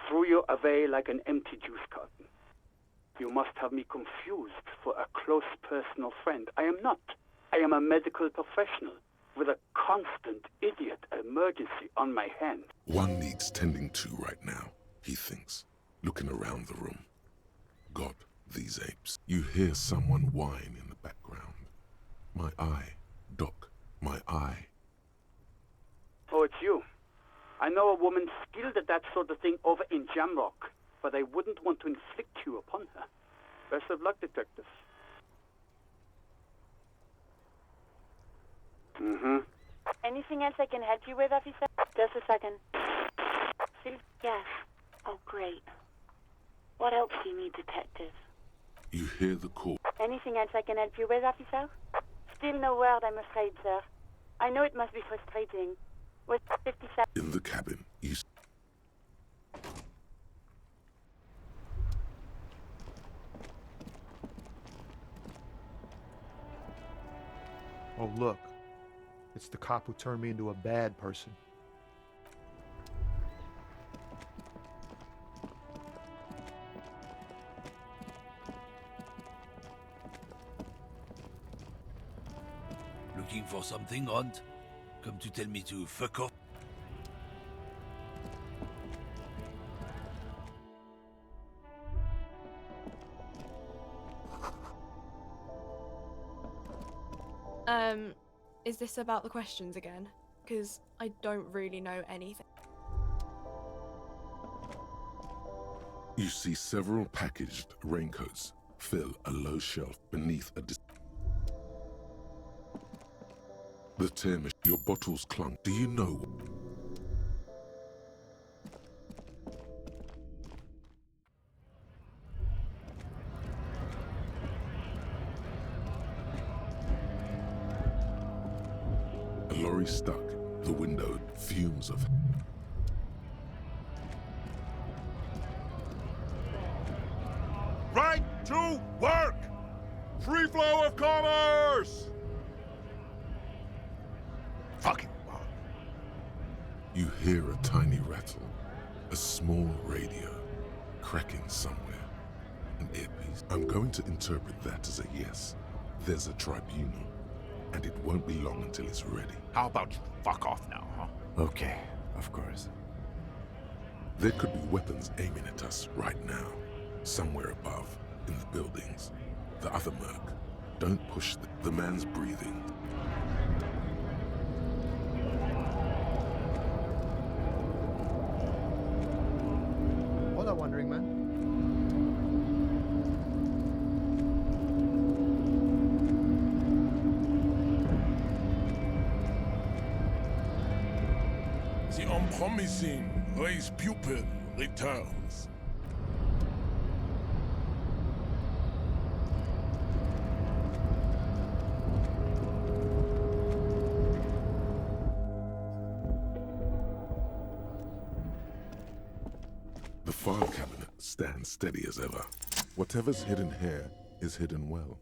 threw you away like an empty juice carton. You must have me confused for a close personal friend. I am not. I am a medical professional with a constant idiot emergency on my hand. One needs tending to right now, he thinks, looking around the room. God, these apes. You hear someone whine in the background. My eye, Doc, my eye. Oh, it's you. I know a woman skilled at that sort of thing over in Jamrock, but I wouldn't want to inflict you upon her. Best of luck, detective. Anything else I can help you with, officer? Just a second. Yes. Oh, great. What else do you need, detective? You hear the call. Anything else I can help you with, officer? Still no word, I'm afraid, sir. I know it must be frustrating. With 57... In the cabin, you... Oh, look. It's the cop who turned me into a bad person. Looking for something, Hunt? Come to tell me to fuck off? Is this about the questions again? Because I don't really know anything. You see several packaged raincoats fill a low shelf beneath a... The tear machine. Your bottles clunk. Do you know... A lorry stuck. The window. Fumes of... Right to work! Free flow of commerce! Fucking wow. You hear a tiny rattle. A small radio. Cracking somewhere. An earpiece. I'm going to interpret that as a yes. There's a tribunal. And it won't be long until it's ready. How about you fuck off now, huh? Okay, of course. There could be weapons aiming at us right now. Somewhere above, in the buildings. The other merc. Don't push the man's breathing. Hola, Wandering Man. The unpromising race pupil returns. The file cabinet stands steady as ever. Whatever's hidden here is hidden well.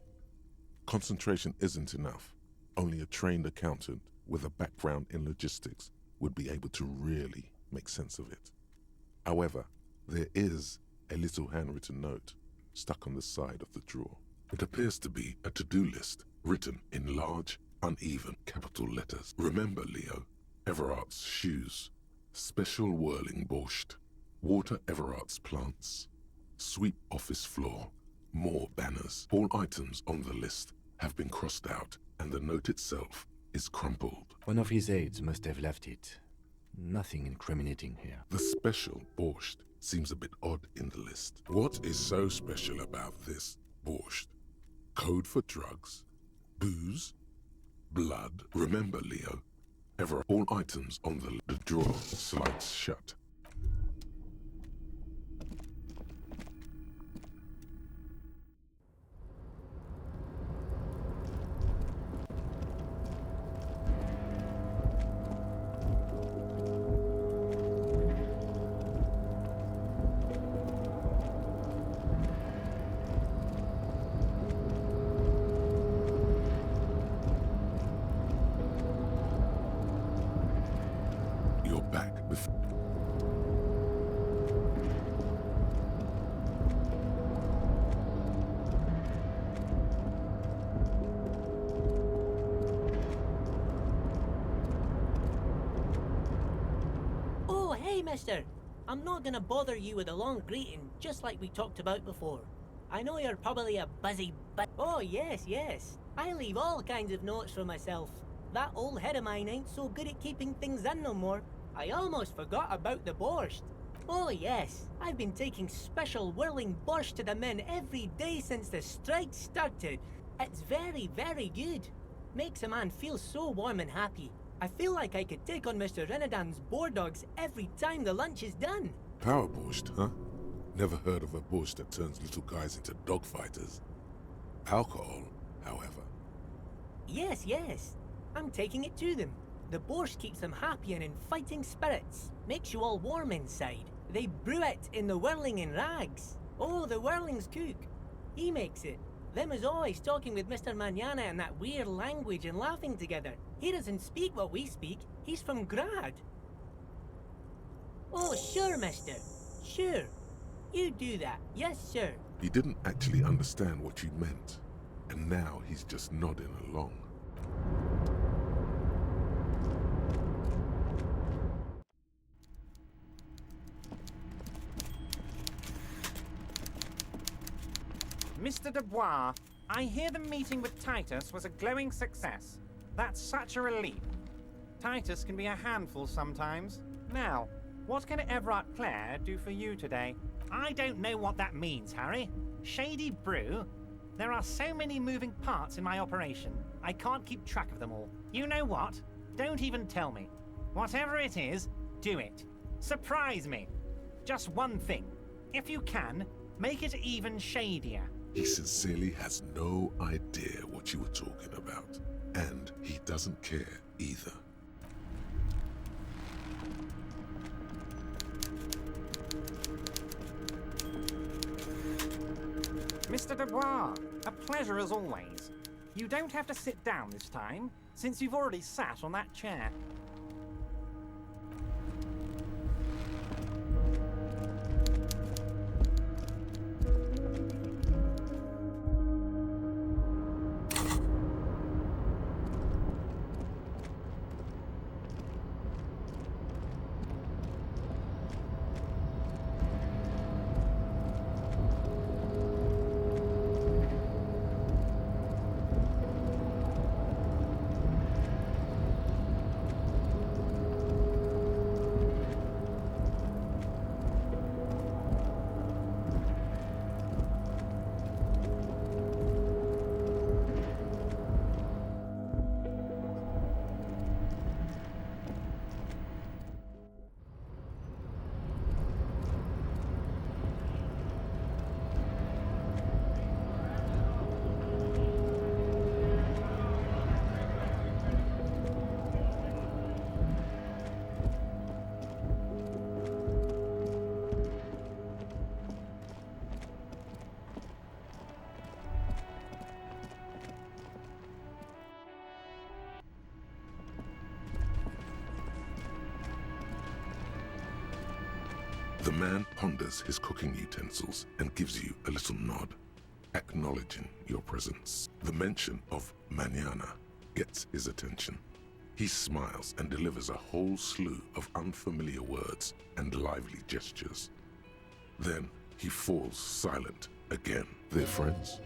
Concentration isn't enough. Only a trained accountant with a background in logistics would be able to really make sense of it. However, there is a little handwritten note stuck on the side of the drawer. It appears to be a to-do list written in large, uneven capital letters. Remember, Leo, Everart's shoes, special whirling borscht, water Everart's plants, sweep office floor, more banners. All items on the list have been crossed out, and the note itself is crumpled. One of his aides must have left it. Nothing incriminating here. The special borscht seems a bit odd in the list. What is so special about this borscht? Code for drugs? Booze? Blood? Remember, Leo, all items on the drawer slides shut. Oh, hey, mister. I'm not gonna bother you with a long greeting, just like we talked about before. I know you're probably a busy Oh, yes. I leave all kinds of notes for myself. That old head of mine ain't so good at keeping things in no more. I almost forgot about the borscht. Oh, yes. I've been taking special whirling borscht to the men every day since the strike started. It's very, very good. Makes a man feel so warm and happy. I feel like I could take on Mr. Renadan's boar dogs every time the lunch is done. Power borscht, huh? Never heard of a borscht that turns little guys into dogfighters. Alcohol, however. Yes. I'm taking it to them. The borscht keeps them happy and in fighting spirits. Makes you all warm inside. They brew it in the whirling in rags. Oh, the whirling's cook. He makes it. Them is always talking with Mr. Manana in that weird language and laughing together. He doesn't speak what we speak. He's from Grad. Oh, sure, mister. Sure. You do that. Yes, sir. He didn't actually understand what you meant, and now he's just nodding along. Mr. Dubois, I hear the meeting with Titus was a glowing success. That's such a relief. Titus can be a handful sometimes. Now, what can Everard Clare do for you today? I don't know what that means, Harry. Shady brew? There are so many moving parts in my operation, I can't keep track of them all. You know what? Don't even tell me. Whatever it is, do it. Surprise me. Just one thing. If you can, make it even shadier. He sincerely has no idea what you were talking about, and he doesn't care either. Mr. Dubois, a pleasure as always. You don't have to sit down this time, since you've already sat on that chair. The man ponders his cooking utensils and gives you a little nod, acknowledging your presence. The mention of manana gets his attention. He smiles and delivers a whole slew of unfamiliar words and lively gestures. Then he falls silent again. They're friends?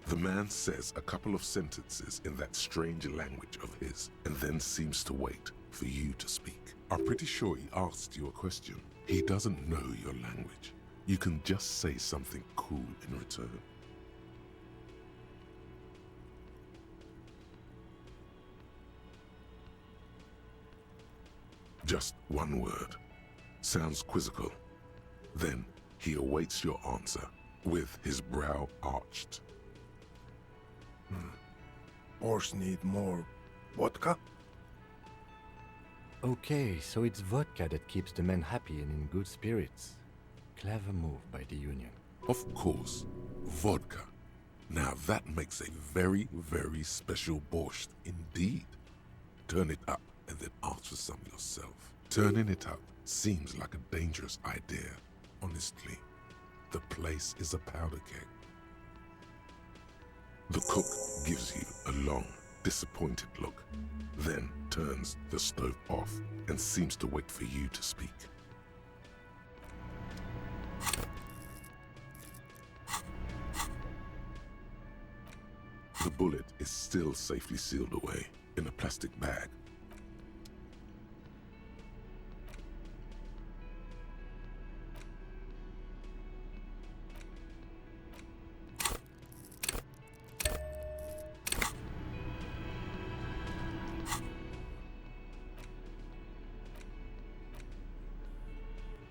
The man says a couple of sentences in that strange language of his and then seems to wait for you to speak. I'm pretty sure he asked you a question. He doesn't know your language. You can just say something cool in return. Just one word. Sounds quizzical. Then he awaits your answer with his brow arched. Borscht need more vodka? Okay, so it's vodka that keeps the men happy and in good spirits. Clever move by the Union. Of course, vodka. Now that makes a very, very special borscht indeed. Turn it up and then ask for some yourself. Turning it up seems like a dangerous idea. Honestly, the place is a powder keg. The cook gives you a long, disappointed look, then turns the stove off and seems to wait for you to speak. The bullet is still safely sealed away in a plastic bag.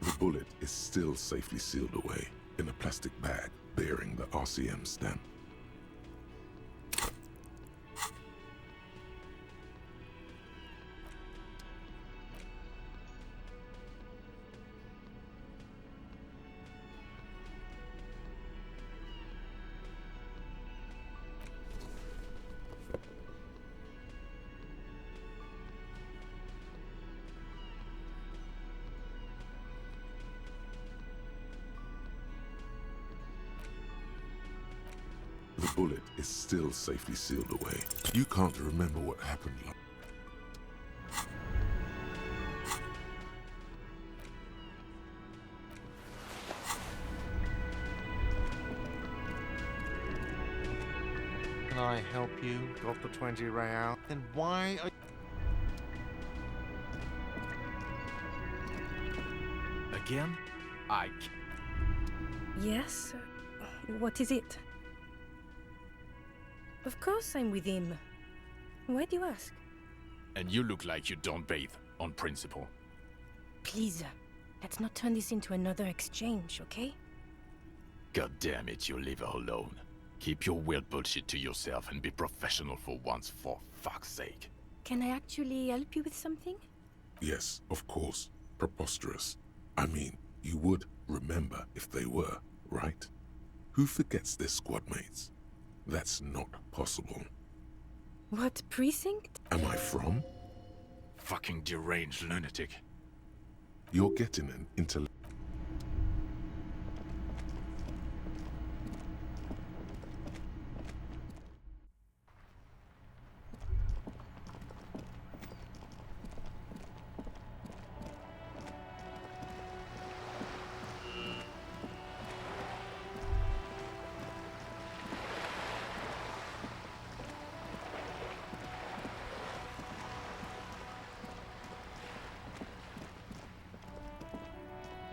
The bullet is still safely sealed away in a plastic bag bearing the RCM stamp. The bullet is still safely sealed away. You can't remember what happened. Can I help you? Got the 20 real? Then why are... Again? Ike. Yes? What is it? Of course I'm with him. Why do you ask? And you look like you don't bathe, on principle. Please, let's not turn this into another exchange, okay? God damn it, you leave her alone. Keep your weird bullshit to yourself and be professional for once, for fuck's sake. Can I actually help you with something? Yes, of course. Preposterous. I mean, you would remember if they were, right? Who forgets their squad mates? That's not possible. What precinct? Am I from? Fucking deranged lunatic. You're getting an intellect.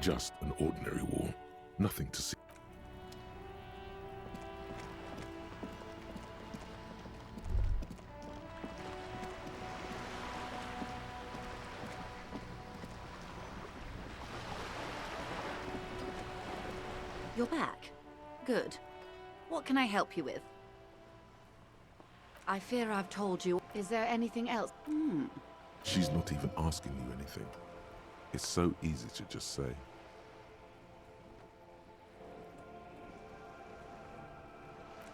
Just an ordinary wall. Nothing to see. You're back. Good. What can I help you with? I fear I've told you. Is there anything else? She's not even asking you anything. It's so easy to just say.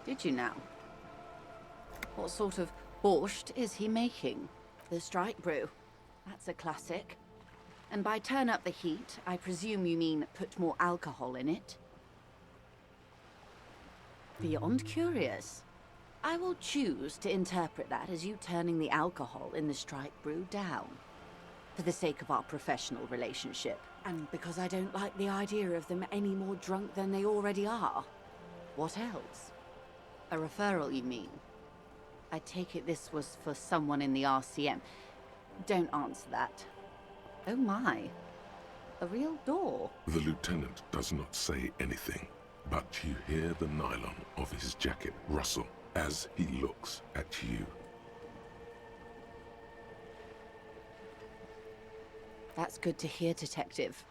Did you now? What sort of borscht is he making? The strike brew. That's a classic. And by turn up the heat, I presume you mean put more alcohol in it? Beyond curious. I will choose to interpret that as you turning the alcohol in the strike brew down. For the sake of our professional relationship. And because I don't like the idea of them any more drunk than they already are. What else? A referral, you mean? I take it this was for someone in the RCM. Don't answer that. Oh my. A real door. The lieutenant does not say anything, but you hear the nylon of his jacket rustle as he looks at you. That's good to hear, Detective.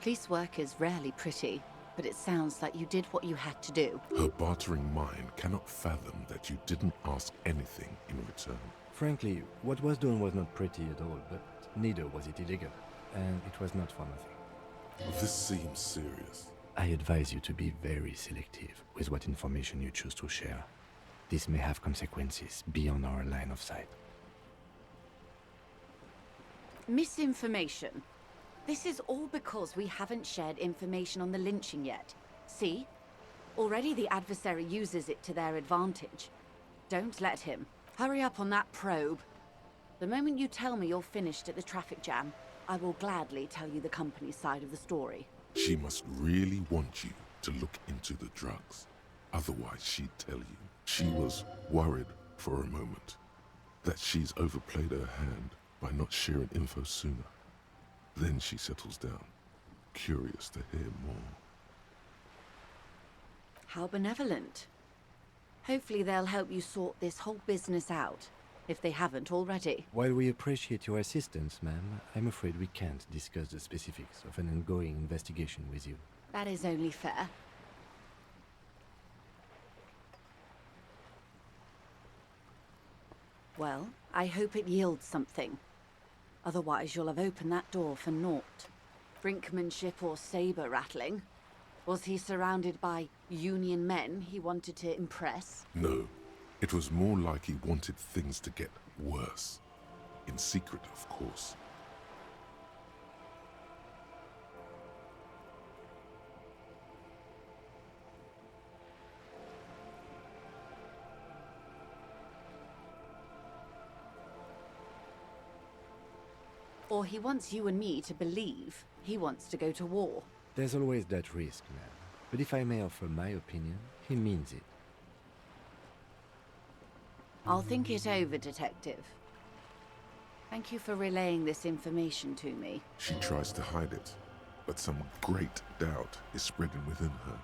Police work is rarely pretty, but it sounds like you did what you had to do. Her bartering mind cannot fathom that you didn't ask anything in return. Frankly, what was done was not pretty at all, but neither was it illegal, and it was not for nothing. This seems serious. I advise you to be very selective with what information you choose to share. This may have consequences beyond our line of sight. Misinformation. This is all because we haven't shared information on the lynching yet. See? Already the adversary uses it to their advantage. Don't let him. Hurry up on that probe. The moment you tell me you're finished at the traffic jam, I will gladly tell you the company's side of the story. She must really want you to look into the drugs. Otherwise, she'd tell you. She was worried for a moment that she's overplayed her hand by not sharing info sooner. Then she settles down, curious to hear more. How benevolent. Hopefully they'll help you sort this whole business out, if they haven't already. While we appreciate your assistance, ma'am, I'm afraid we can't discuss the specifics of an ongoing investigation with you. That is only fair. Well, I hope it yields something. Otherwise, you'll have opened that door for naught. Brinkmanship or saber rattling? Was he surrounded by Union men he wanted to impress? No, it was more like he wanted things to get worse. In secret, of course. Or he wants you and me to believe he wants to go to war. There's always that risk, ma'am. But if I may offer my opinion, he means it. I'll think it over, Detective. Thank you for relaying this information to me. She tries to hide it, but some great doubt is spreading within her.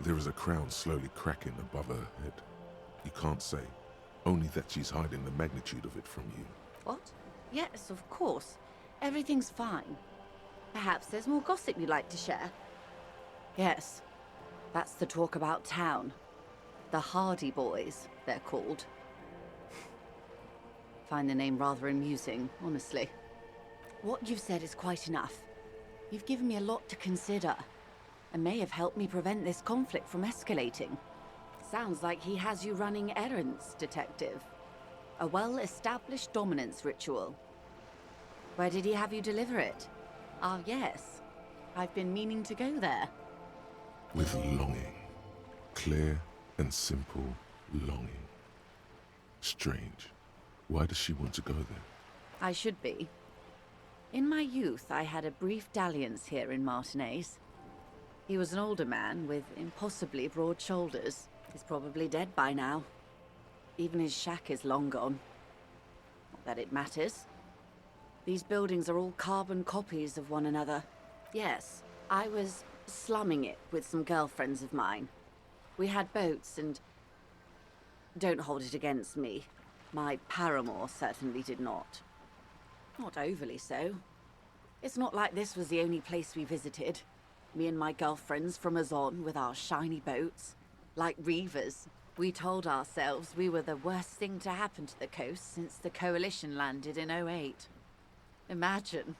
There is a crown slowly cracking above her head. You can't say, only that she's hiding the magnitude of it from you. What? Yes, of course. Everything's fine. Perhaps there's more gossip you'd like to share? Yes. That's the talk about town. The Hardy Boys, they're called. Find the name rather amusing, honestly. What you've said is quite enough. You've given me a lot to consider, and may have helped me prevent this conflict from escalating. Sounds like he has you running errands, Detective. A well-established dominance ritual. Where did he have you deliver it? Ah, yes. I've been meaning to go there. With longing. Clear and simple longing. Strange. Why does she want to go there? I should be. In my youth, I had a brief dalliance here in Martinez. He was an older man with impossibly broad shoulders. He's probably dead by now. Even his shack is long gone. Not that it matters. These buildings are all carbon copies of one another. Yes, I was slumming it with some girlfriends of mine. We had boats and... Don't hold it against me. My paramour certainly did not. Not overly so. It's not like this was the only place we visited. Me and my girlfriends from Azon with our shiny boats. Like reavers. We told ourselves we were the worst thing to happen to the coast since the Coalition landed in '08. Imagine.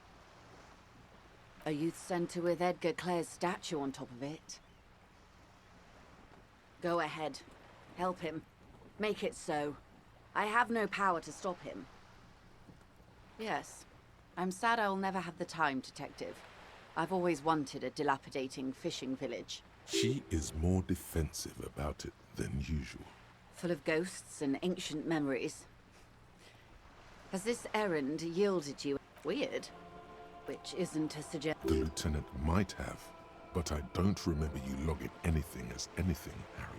A youth centre with Edgar Clare's statue on top of it. Go ahead. Help him. Make it so. I have no power to stop him. Yes. I'm sad I'll never have the time, Detective. I've always wanted a dilapidating fishing village. She is more defensive about it than usual. Full of ghosts and ancient memories. Has this errand yielded you? Weird. Which isn't a suggestion. The lieutenant might have, but I don't remember you logging anything as anything, Harry.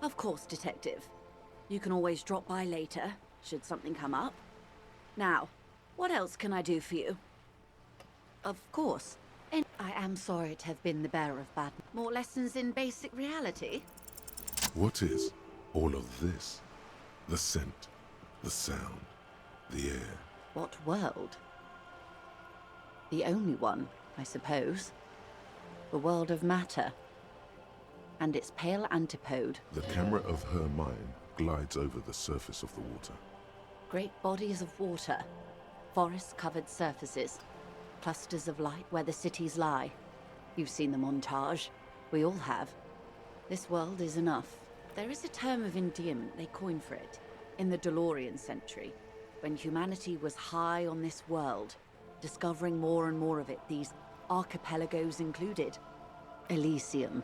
Of course, Detective. You can always drop by later, should something come up. Now, what else can I do for you? Of course. And I am sorry to have been the bearer of bad... More lessons in basic reality? What is all of this? The scent, the sound, the air. What world? The only one, I suppose. The world of matter. And its pale antipode. The camera of her mind glides over the surface of the water. Great bodies of water. Forest-covered surfaces. Clusters of light where the cities lie. You've seen the montage. We all have. This world is enough. There is a term of endearment they coined for it in the DeLorean century, when humanity was high on this world, discovering more and more of it, these archipelagos included. Elysium.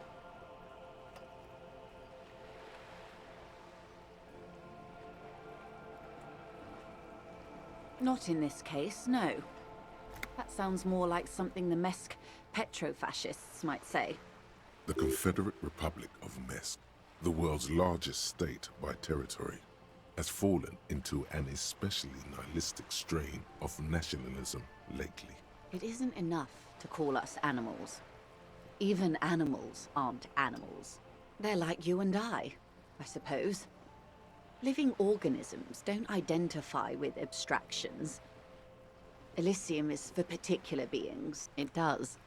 Not in this case, no. That sounds more like something the Mesk petrofascists might say. The Confederate Republic of Mesk, the world's largest state by territory, has fallen into an especially nihilistic strain of nationalism lately. It isn't enough to call us animals. Even animals aren't animals. They're like you and I suppose. Living organisms don't identify with abstractions. Elysium is for particular beings. It does.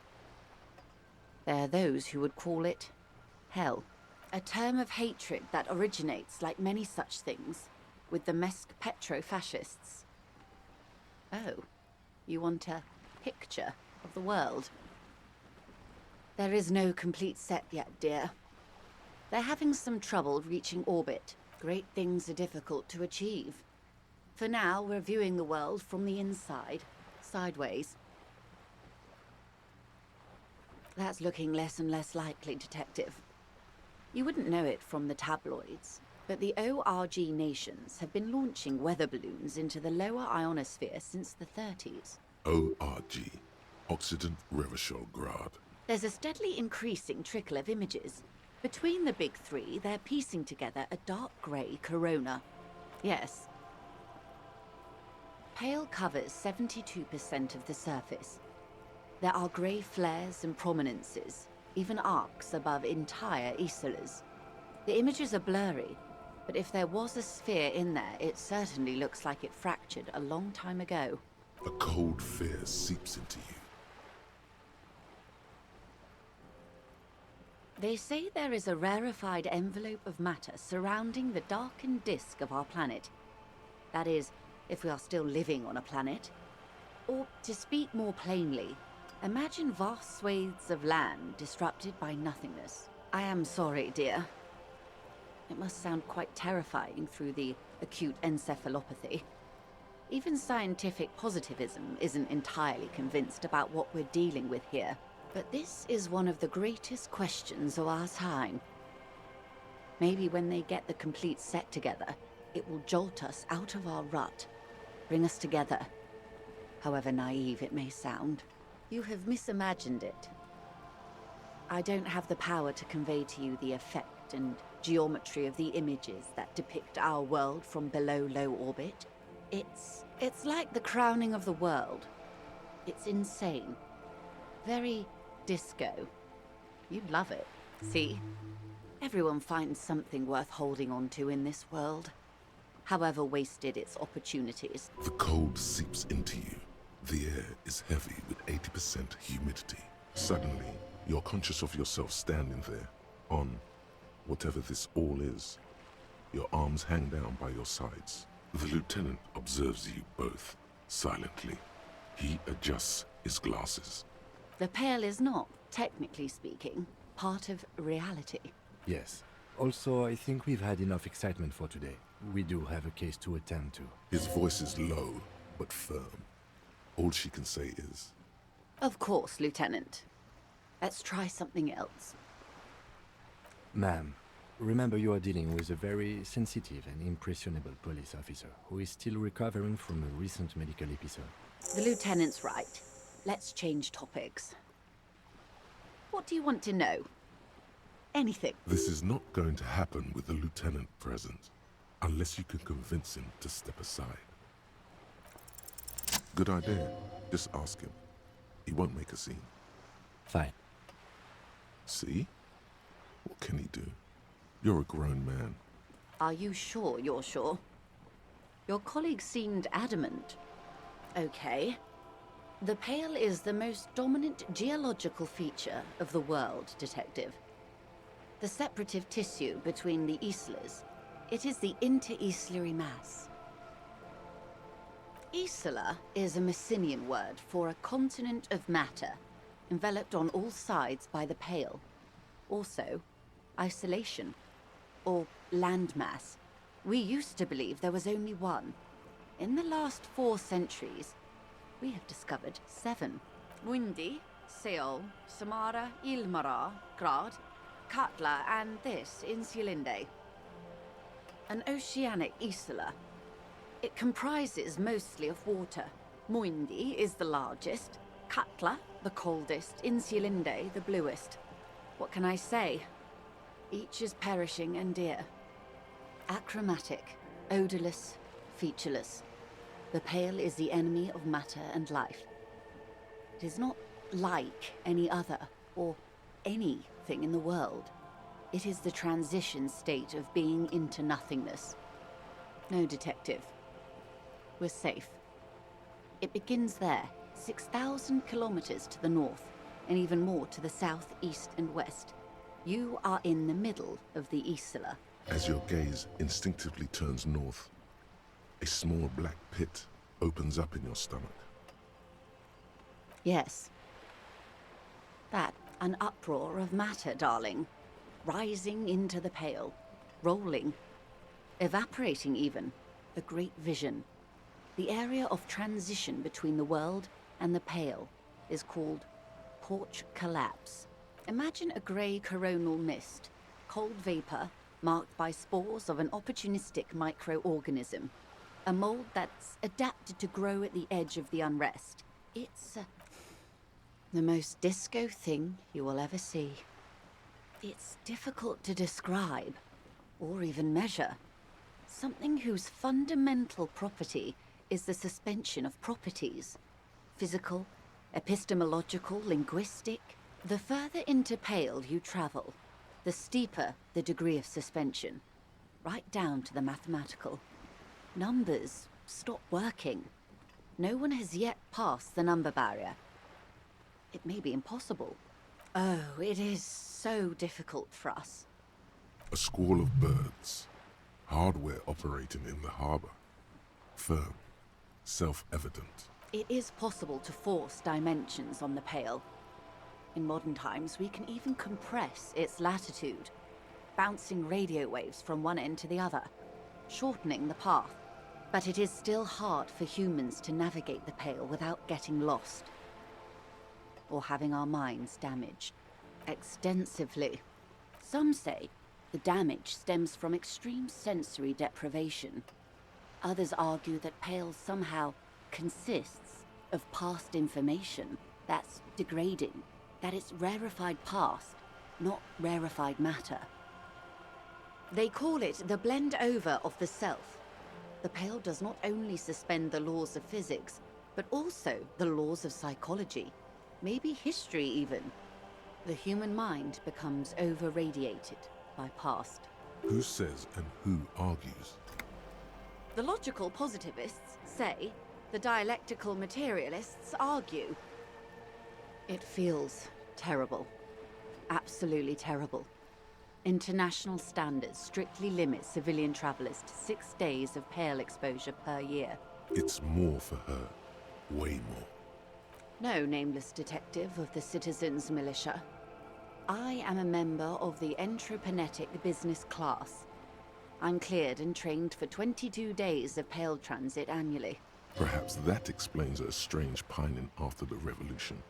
There are those who would call it hell. A term of hatred that originates, like many such things, with the Mesk petrofascists. Oh, you want a picture of the world? There is no complete set yet, dear. They're having some trouble reaching orbit. Great things are difficult to achieve. For now, we're viewing the world from the inside, sideways. That's looking less and less likely, Detective. You wouldn't know it from the tabloids, but the ORG nations have been launching weather balloons into the lower ionosphere since the 30s. ORG, Occident Revichol Grad. There's a steadily increasing trickle of images. Between the big three, they're piecing together a dark grey corona. Yes. Pale covers 72% of the surface. There are grey flares and prominences, even arcs above entire isolas. The images are blurry, but if there was a sphere in there, it certainly looks like it fractured a long time ago. A cold fear seeps into you. They say there is a rarefied envelope of matter surrounding the darkened disk of our planet. That is, if we are still living on a planet. Or, to speak more plainly, imagine vast swathes of land disrupted by nothingness. I am sorry, dear. It must sound quite terrifying through the acute encephalopathy. Even scientific positivism isn't entirely convinced about what we're dealing with here. But this is one of the greatest questions of our time. Maybe when they get the complete set together, it will jolt us out of our rut, bring us together. However naive it may sound, you have misimagined it. I don't have the power to convey to you the effect and geometry of the images that depict our world from below low orbit. It's like the crowning of the world. It's insane. Very disco. You'd love it. See? Everyone finds something worth holding on to in this world, however wasted its opportunities. The cold seeps into you. The air is heavy with 80% humidity. Suddenly, you're conscious of yourself standing there, on whatever this all is. Your arms hang down by your sides. The lieutenant observes you both, silently. He adjusts his glasses. The Pale is not, technically speaking, part of reality. Yes. Also, I think we've had enough excitement for today. We do have a case to attend to. His voice is low, but firm. All she can say is, Of course, Lieutenant. Let's try something else. Ma'am, remember you are dealing with a very sensitive and impressionable police officer who is still recovering from a recent medical episode. The Lieutenant's right. Let's change topics. What do you want to know? Anything. This is not going to happen with the lieutenant present, unless you can convince him to step aside. Good idea. Just ask him. He won't make a scene. Fine. See? What can he do? You're a grown man. Are you sure you're sure? Your colleague seemed adamant. Okay. The Pale is the most dominant geological feature of the world, Detective. The separative tissue between the islas. It is the inter-islary mass. Isla is a Messinian word for a continent of matter, enveloped on all sides by the Pale. Also, isolation, or landmass. We used to believe there was only one. In the last 4 centuries, we have discovered 7. Muindi, Seol, Samara, Ilmara, Grad, Katla, and this, Insulinde. An oceanic isla. It comprises mostly of water. Muindi is the largest, Katla the coldest, Insulinde the bluest. What can I say? Each is perishing and dear. Achromatic, odorless, featureless. The Pale is the enemy of matter and life. It is not like any other, or anything in the world. It is the transition state of being into nothingness. No, detective. We're safe. It begins there, 6,000 kilometers to the north, and even more to the south, east, and west. You are in the middle of the Isla. As your gaze instinctively turns north, a small black pit opens up in your stomach. Yes. That, an uproar of matter, darling. Rising into the Pale. Rolling. Evaporating even. A great vision. The area of transition between the world and the Pale is called Porch Collapse. Imagine a grey coronal mist. Cold vapor, marked by spores of an opportunistic microorganism. A mold that's adapted to grow at the edge of the unrest. It's the most disco thing you will ever see. It's difficult to describe, or even measure. Something whose fundamental property is the suspension of properties. Physical, epistemological, linguistic. The further into Pale you travel, the steeper the degree of suspension, right down to the mathematical. Numbers stop working. No one has yet passed the number barrier. It may be impossible. Oh, it is so difficult for us. A squall of birds, hardware operating in the harbor. Firm, self-evident. It is possible to force dimensions on the Pale. In modern times, we can even compress its latitude, bouncing radio waves from one end to the other, shortening the path. But it is still hard for humans to navigate the Pale without getting lost, or having our minds damaged. Extensively. Some say the damage stems from extreme sensory deprivation. Others argue that Pale somehow consists of past information that's degrading, that it's rarefied past, not rarefied matter. They call it the blend over of the self. The Pale does not only suspend the laws of physics, but also the laws of psychology, maybe history even. The human mind becomes over-radiated by past. Who says and who argues? The logical positivists say, the dialectical materialists argue. It feels terrible. Absolutely terrible. International standards strictly limit civilian travelers to 6 days of Pale exposure per year. It's more for her. Way more. No, nameless detective of the Citizens Militia. I am a member of the entreprenetic business class. I'm cleared and trained for 22 days of Pale transit annually. Perhaps that explains her strange pining after the revolution.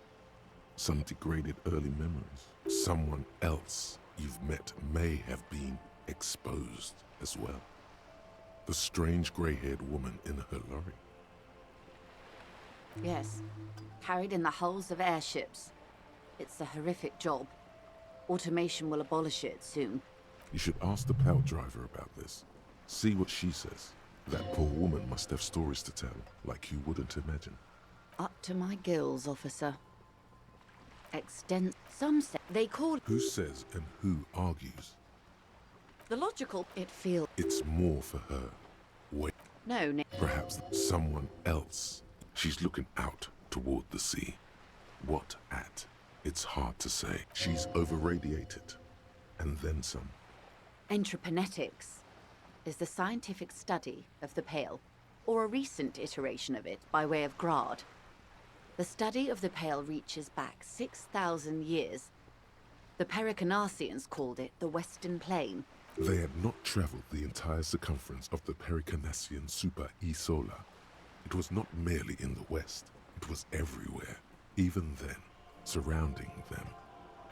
Some degraded early memories. Someone else you've met may have been exposed as well. The strange grey-haired woman in her lorry. Yes, carried in the hulls of airships. It's a horrific job. Automation will abolish it soon. You should ask the Pale driver about this. See what she says. That poor woman must have stories to tell, like you wouldn't imagine. Up to my gills, officer. Some say they call... Who says and who argues? The logical... It feels... It's more for her. Wait. No, Perhaps someone else. She's looking out toward the sea. What at? It's hard to say. She's over-radiated. And then some. Entreprenetics is the scientific study of the Pale, or a recent iteration of it by way of Grad. The study of the Pale reaches back 6,000 years. The Pericarnassians called it the Western Plain. They had not traveled the entire circumference of the Pericarnassian Super E-Solar. It was not merely in the west, it was everywhere, even then, surrounding them.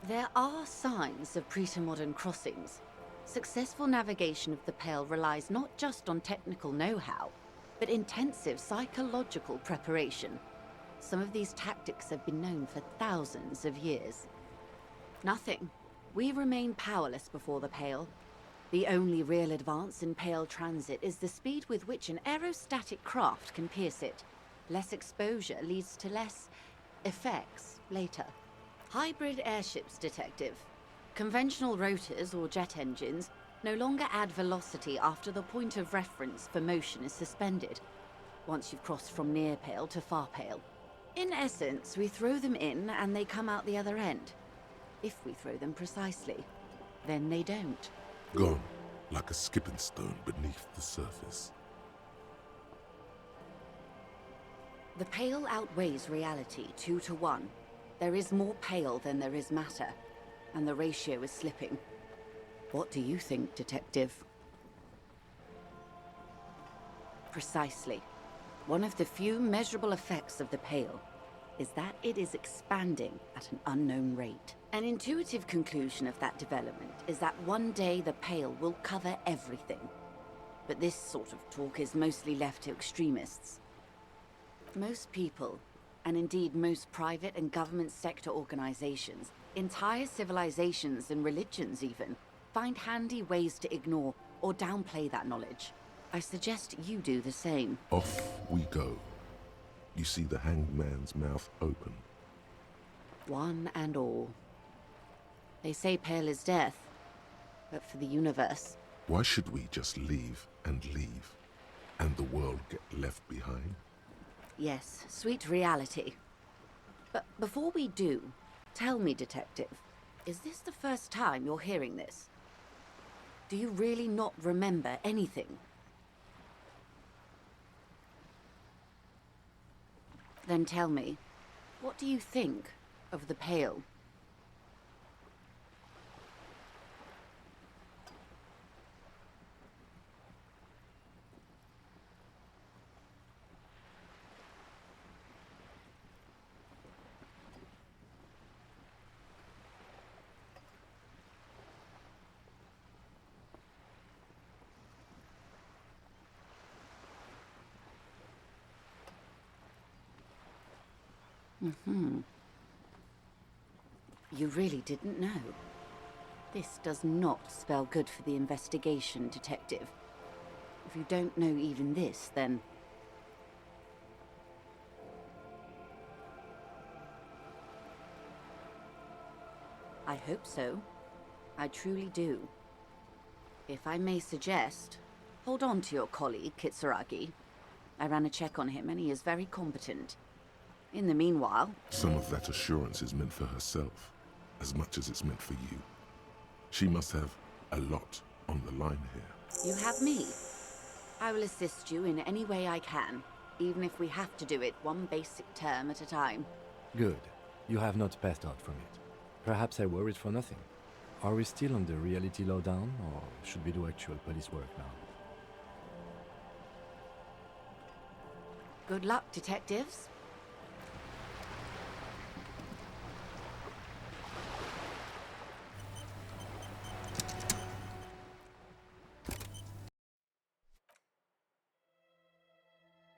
There are signs of pre-modern crossings. Successful navigation of the Pale relies not just on technical know-how, but intensive psychological preparation. Some of these tactics have been known for thousands of years. Nothing. We remain powerless before the Pale. The only real advance in Pale transit is the speed with which an aerostatic craft can pierce it. Less exposure leads to less effects later. Hybrid airships, Detective. Conventional rotors or jet engines no longer add velocity after the point of reference for motion is suspended, once you've crossed from near Pale to far Pale. In essence, we throw them in and they come out the other end. If we throw them precisely, then they don't. Gone, like a skipping stone beneath the surface. The Pale outweighs reality 2 to 1. There is more Pale than there is matter, and the ratio is slipping. What do you think, Detective? Precisely. One of the few measurable effects of the Pale is that it is expanding at an unknown rate. An intuitive conclusion of that development is that one day the Pale will cover everything. But this sort of talk is mostly left to extremists. Most people, and indeed most private and government sector organizations, entire civilizations and religions even, find handy ways to ignore or downplay that knowledge. I suggest you do the same. Off we go. You see the hanged man's mouth open. One and all. They say Pale is death, but for the universe. Why should we just leave, and the world get left behind? Yes, sweet reality. But before we do, tell me, Detective, is this the first time you're hearing this? Do you really not remember anything? Then tell me, what do you think of the Pale? You really didn't know. This does not spell good for the investigation, Detective. If you don't know even this, then... I hope so. I truly do. If I may suggest, hold on to your colleague, Kitsuragi. I ran a check on him and he is very competent. In the meanwhile... Some of that assurance is meant for herself, as much as it's meant for you. She must have a lot on the line here. You have me. I will assist you in any way I can, even if we have to do it one basic term at a time. Good. You have not passed out from it. Perhaps I worried for nothing. Are we still on the reality lowdown, or should we do actual police work now? Good luck, detectives.